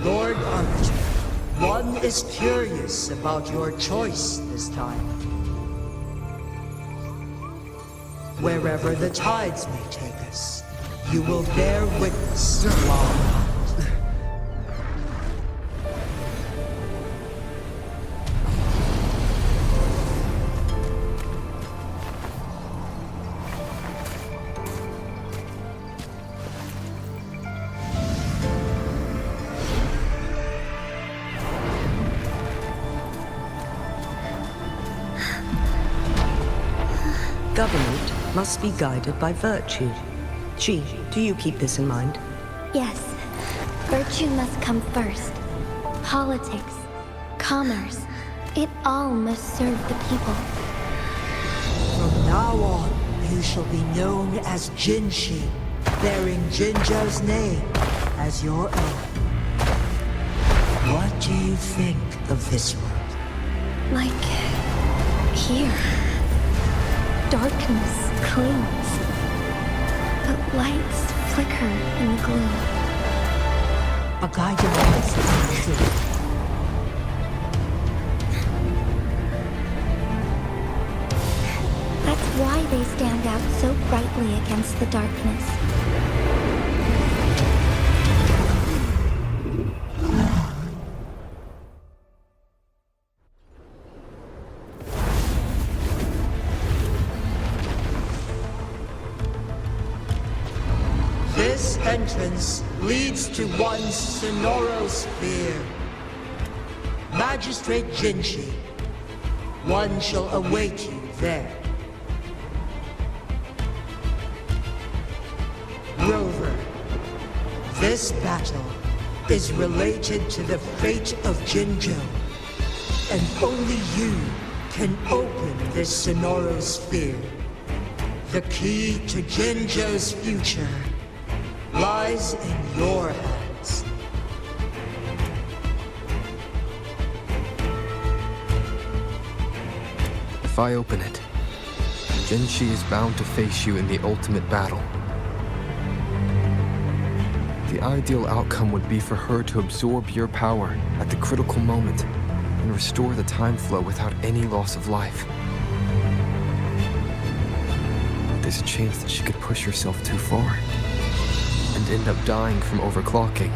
Lord Arbiter, one is curious about your choice this time. Wherever the tides may take us, you will bear witness to our might. Government must be guided by virtue. Ji, do you keep this in mind? Yes. Virtue must come first. Politics, commerce, it all must serve the people. From now on, you shall be known as Jinshi, bearing Jinzhou's name as your own. What do you think of this world? Like here. Darkness clings, but lights flicker in the gloom. A guiding light is true. That's why they stand out so brightly against the darkness. This entrance leads to one's Sonoro sphere. Magistrate Jinshi, one shall await you there. Rover, this battle is related to the fate of Jinzhou, and only you can open this Sonoro sphere. The key to Jinzhou's future lies in your hands. If I open it, Jinshi is bound to face you in the ultimate battle. The ideal outcome would be for her to absorb your power at the critical moment and restore the time flow without any loss of life. But there's a chance that she could push herself too far and end up dying from overclocking.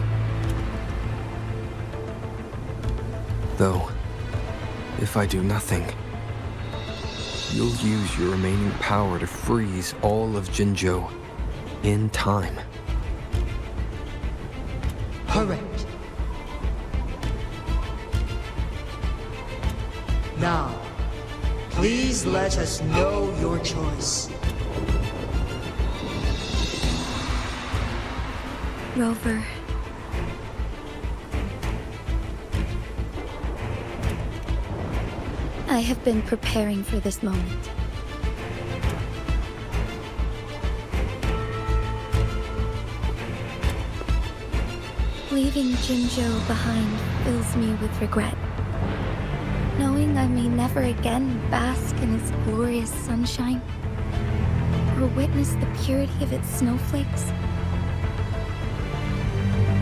Though, if I do nothing, you'll use your remaining power to freeze all of Jinzhou in time. Correct. Now, please let us know your choice. Rover. I have been preparing for this moment. Leaving Jinzhou behind fills me with regret. Knowing knowing I may never again bask in its glorious sunshine, or witness the purity of its snowflakes.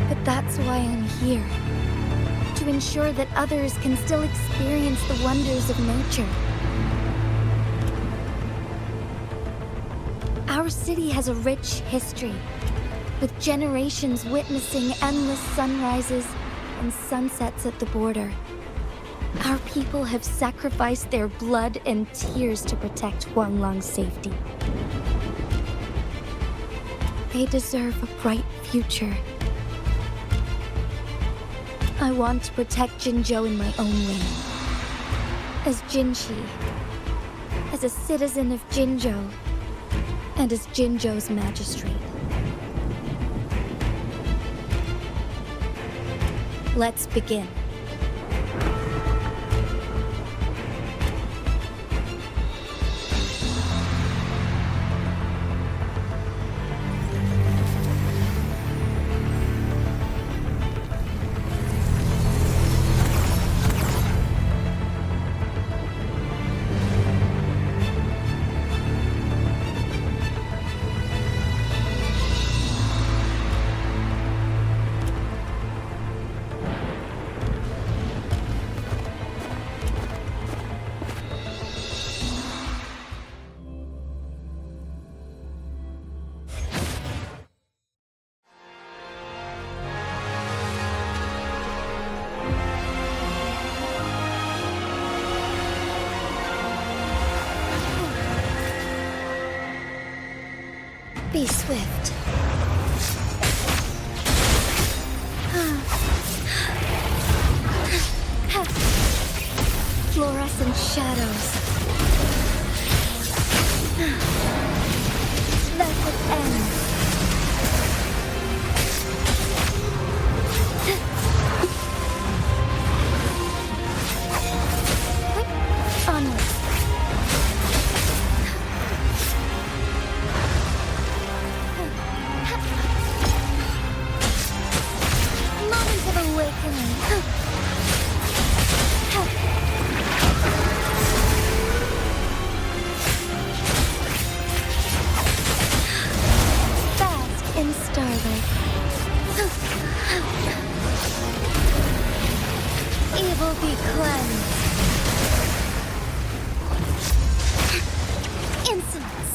But that's why I'm here, to ensure that others can still experience the wonders of nature. Our city has a rich history, with generations witnessing endless sunrises and sunsets at the border. Our people have sacrificed their blood and tears to protect Huanglong's safety. They deserve a bright future. I want to protect Jinzhou in my own way. As Jinshi, as a citizen of Jinzhou, and as Jinzhou's magistrate. Let's begin. Be swift. Fluorescent shadows. Let it end. Onward. Moment of awakening. Bask in starlight. Evil be cleansed. Insolence.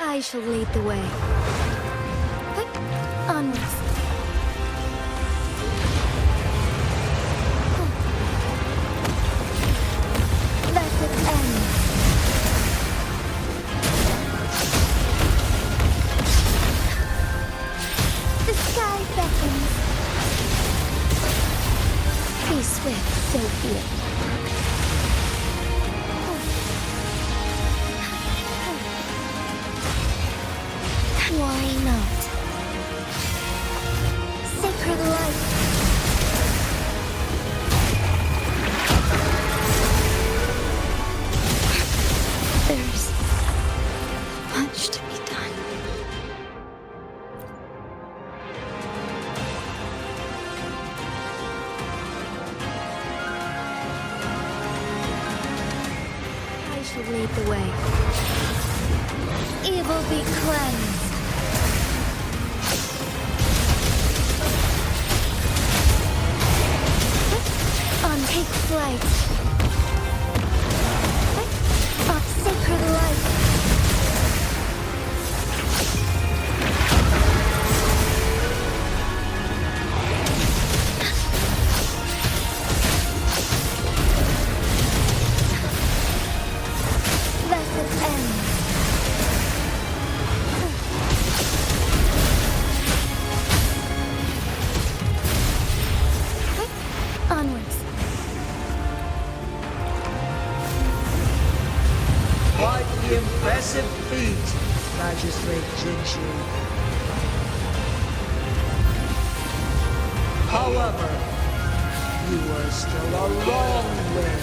I shall lead the way. Onwards. Let it end. The sky beckons. Be swift, so be it. Why not? Sacred light. There's much to be done. I shall lead the way. Evil be cleansed. Take flight. Of sacred light. Let it end. you. However, you are still a long way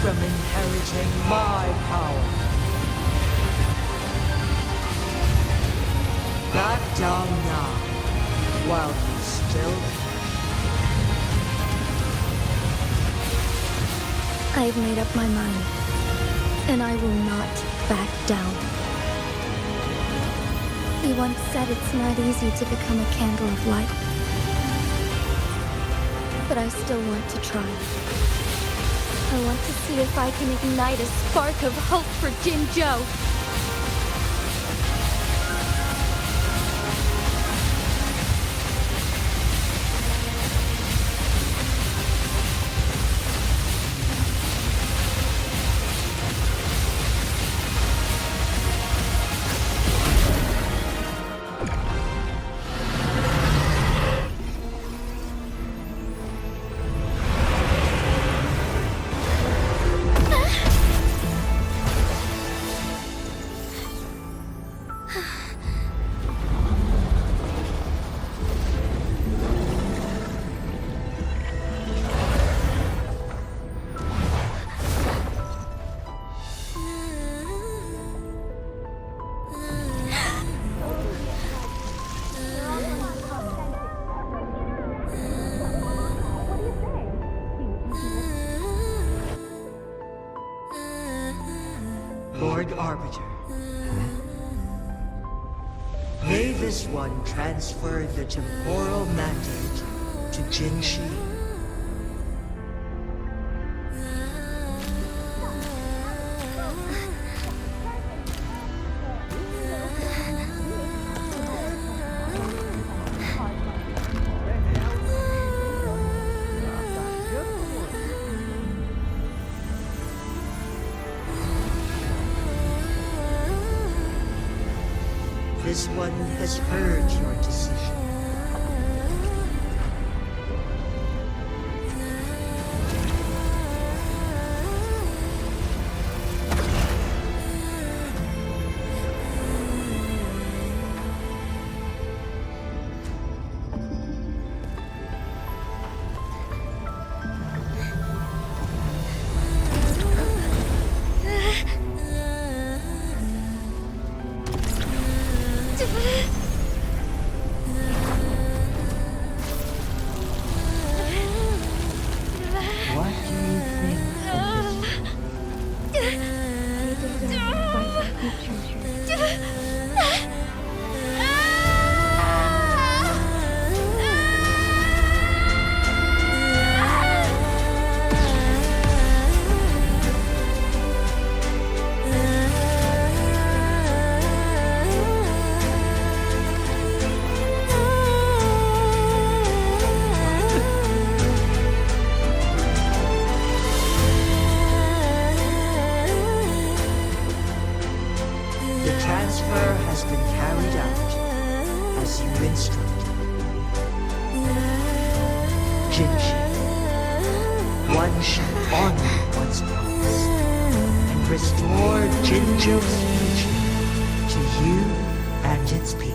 from inheriting my power. Back down now, while you still can. I've made up my mind, and I will not back down. He once said it's not easy to become a candle of light. But I still want to try. I want to see if I can ignite a spark of hope for Jinzhou. Lord Arbiter. May this one transfer the temporal mandate to Jinzhou. This one has heard your decision. One shall honor one's promise and restore Jinzhou's future to you and its people.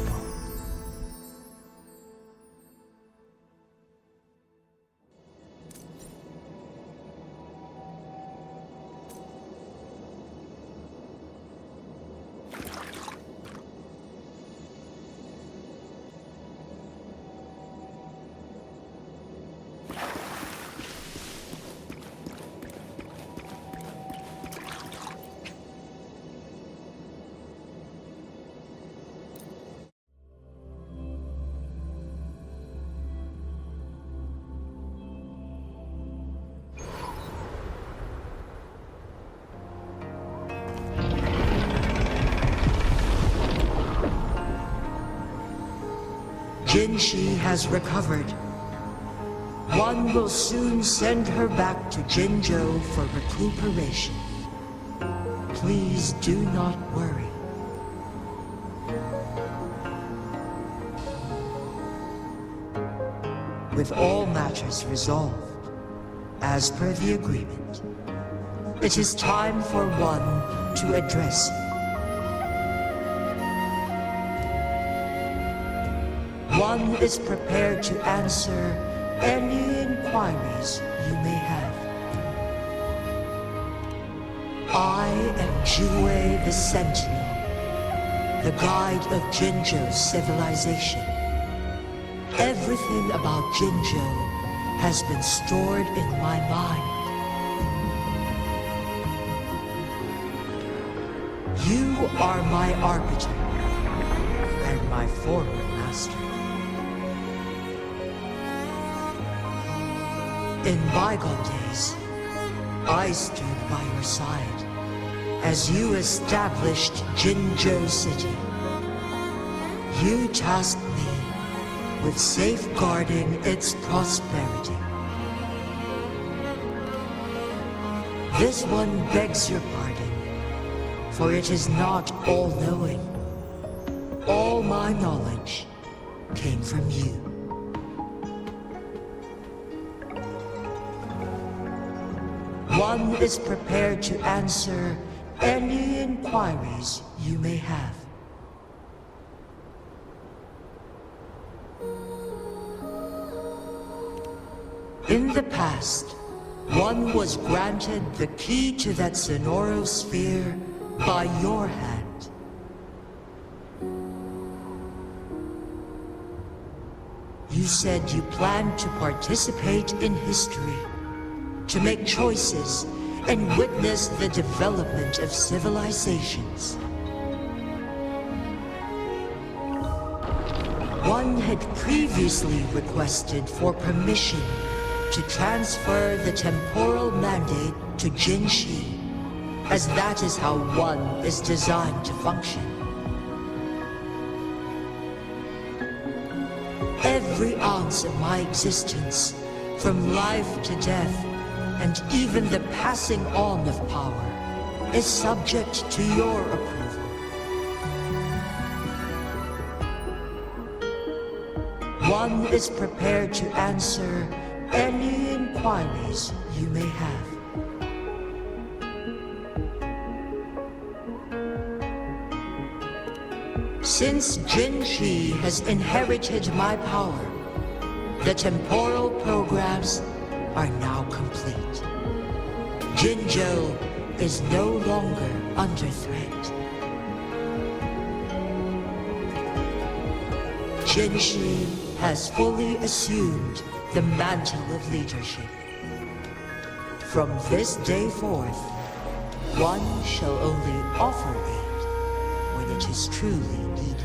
Jinzhou has recovered. One will soon send her back to Jinzhou for recuperation. Please do not worry. With all matters resolved, as per the agreement, it is time for one to address you. One is prepared to answer any inquiries you may have. I am Jinzhou the Sentinel, the guide of Jinzhou's civilization. Everything about Jinzhou has been stored in my mind. You are my arbiter and my former master. In bygone days, I stood by your side as you established Jinzhou City. You tasked me with safeguarding its prosperity. This one begs your pardon, for it is not all-knowing. All my knowledge came from you. One is prepared to answer any inquiries you may have. In the past, one was granted the key to that Sonoro sphere by your hand. You said you planned to participate in history, to make choices and witness the development of civilizations. One had previously requested for permission to transfer the temporal mandate to Jinzhou, as that is how one is designed to function. Every ounce of my existence, from life to death, and even the passing on of power, is subject to your approval. One is prepared to answer any inquiries you may have. Since Jinzhou has inherited my power, the temporal programs are now complete. Jinzhou is no longer under threat. Jinzhou has fully assumed the mantle of leadership. From this day forth, one shall only offer aid when it is truly needed.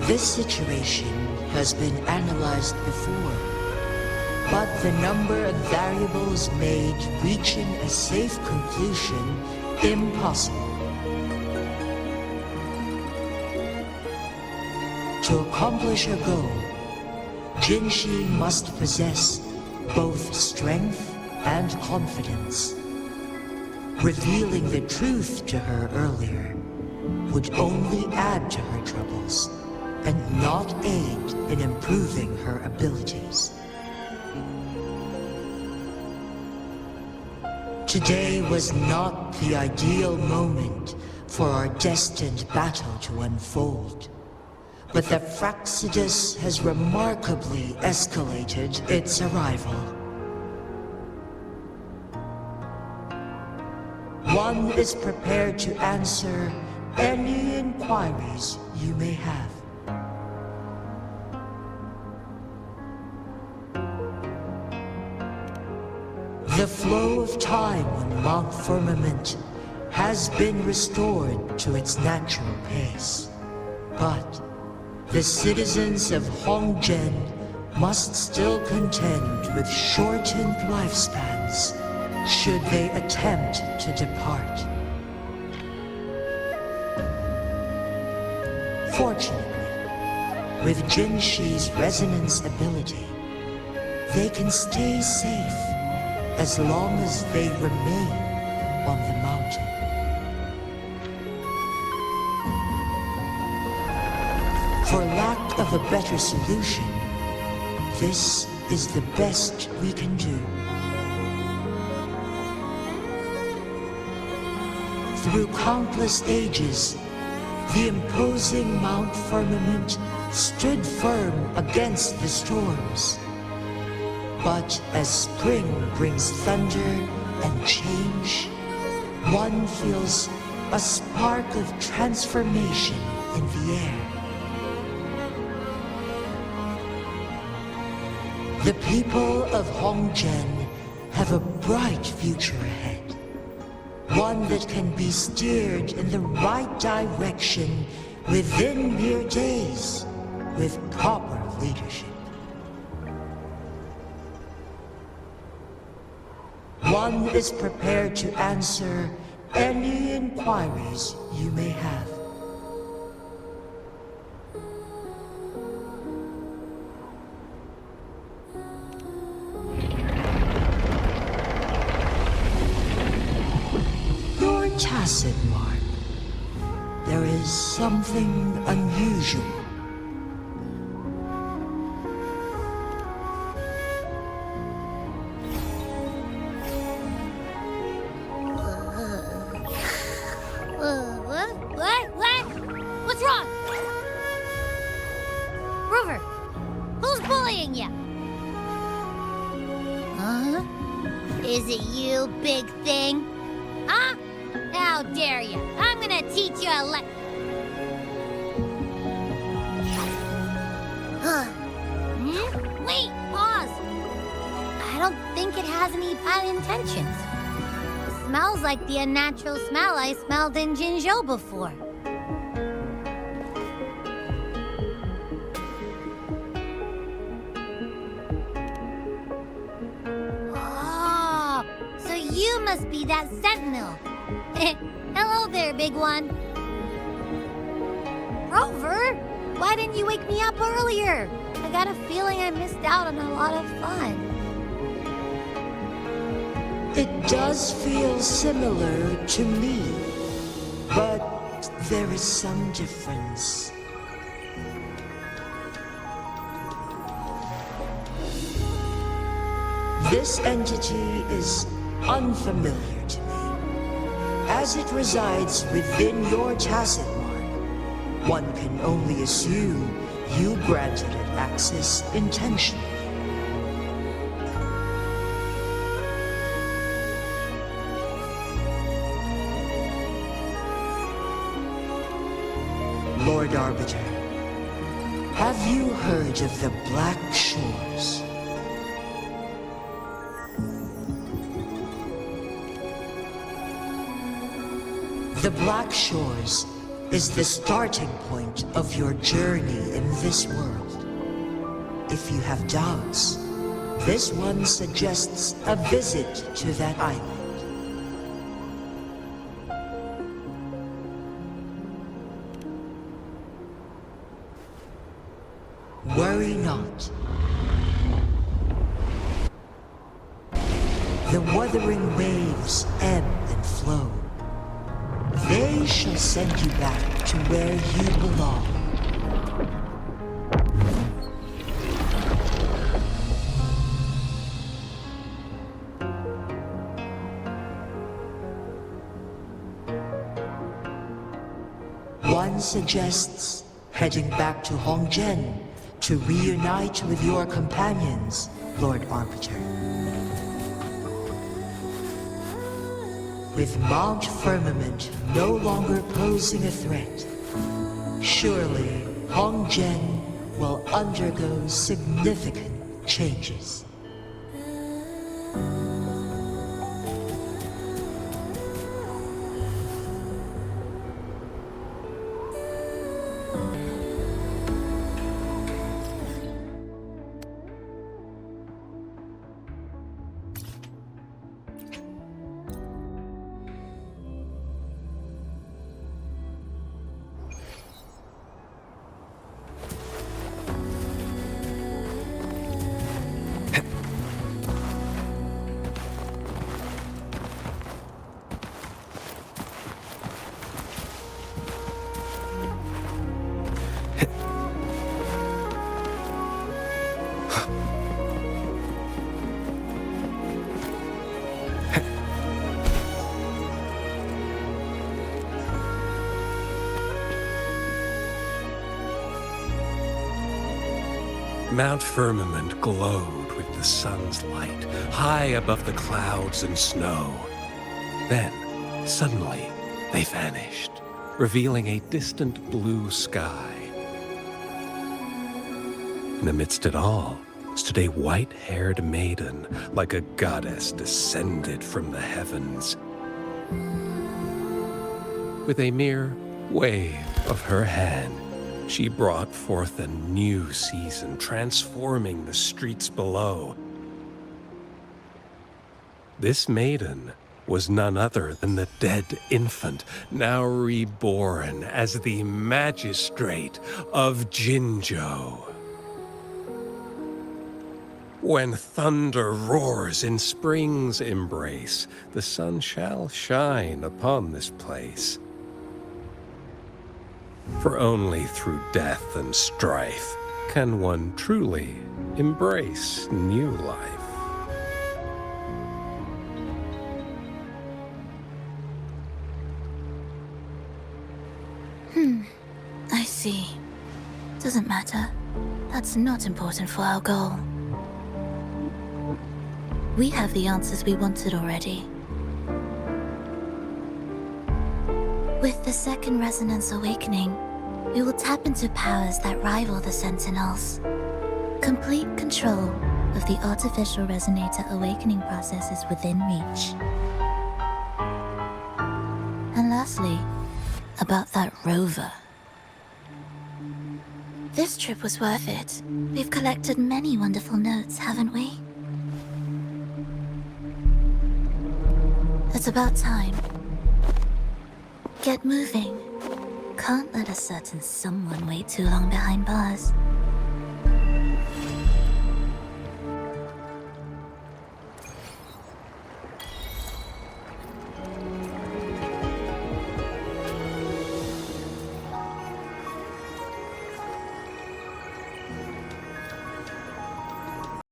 This situation has been analyzed before, but the number of variables made reaching a safe conclusion impossible. To accomplish a goal, Jinzhou must possess both strength and confidence. Revealing the truth to her earlier would only add to her troubles and not aid in improving her abilities. Today was not the ideal moment for our destined battle to unfold, but the Fraxidus has remarkably escalated its arrival. One is prepared to answer any inquiries you may have. The flow of time on Mount Firmament has been restored to its natural pace, but the citizens of Huanglong must still contend with shortened lifespans should they attempt to depart. Fortunately, with Jinzhou's resonance ability, they can stay safe as long as they remain on the mountain. For lack of a better solution, this is the best we can do. Through countless ages, the imposing Mount Firmament stood firm against the storms. But as spring brings thunder and change, one feels a spark of transformation in the air. The people of Hongzhen have a bright future ahead. One that can be steered in the right direction within mere days with proper leadership. One is prepared to answer any inquiries you may have. Your tacit mark. There is something unusual. What? What's wrong? Rover, who's bullying you? Huh? Is it you, big thing? Huh? How dare you? I'm gonna teach you a Wait, pause. I don't think it has any bad intentions. It smells like the unnatural smell I smelled in Jinzhou before. Oh, so you must be that Sentinel. Hello there, big one. Rover, why didn't you wake me up earlier? I got a feeling I missed out on a lot of fun. It does feel similar to me, but there is some difference. This entity is unfamiliar to me. As it resides within your tacit mark, one can only assume you granted it access intentionally. Lord Arbiter, have you heard of the Black Shores? The Black Shores is the starting point of your journey in this world. If you have doubts, this one suggests a visit to that island. Worry not. The wuthering waves ebb and flow. They shall send you back to where you belong. One suggests heading back to Hongzhen to reunite with your companions, Lord Arbiter. With Mount Firmament no longer posing a threat, surely Hongzhen will undergo significant changes. Mount Firmament glowed with the sun's light, high above the clouds and snow. Then, suddenly, they vanished, revealing a distant blue sky. And amidst it all stood a white-haired maiden, like a goddess descended from the heavens. With a mere wave of her hand, she brought forth a new season, transforming the streets below. This maiden was none other than the dead infant, now reborn as the magistrate of Jinzhou. When thunder roars in spring's embrace, the sun shall shine upon this place. For only through death and strife can one truly embrace new life. I see. Doesn't matter. That's not important for our goal. We have the answers we wanted already. With the second resonance awakening, we will tap into powers that rival the Sentinels. Complete control of the artificial resonator awakening process is within reach. And lastly, about that rover. This trip was worth it. We've collected many wonderful notes, haven't we? It's about time. Get moving. Can't let a certain someone wait too long behind bars.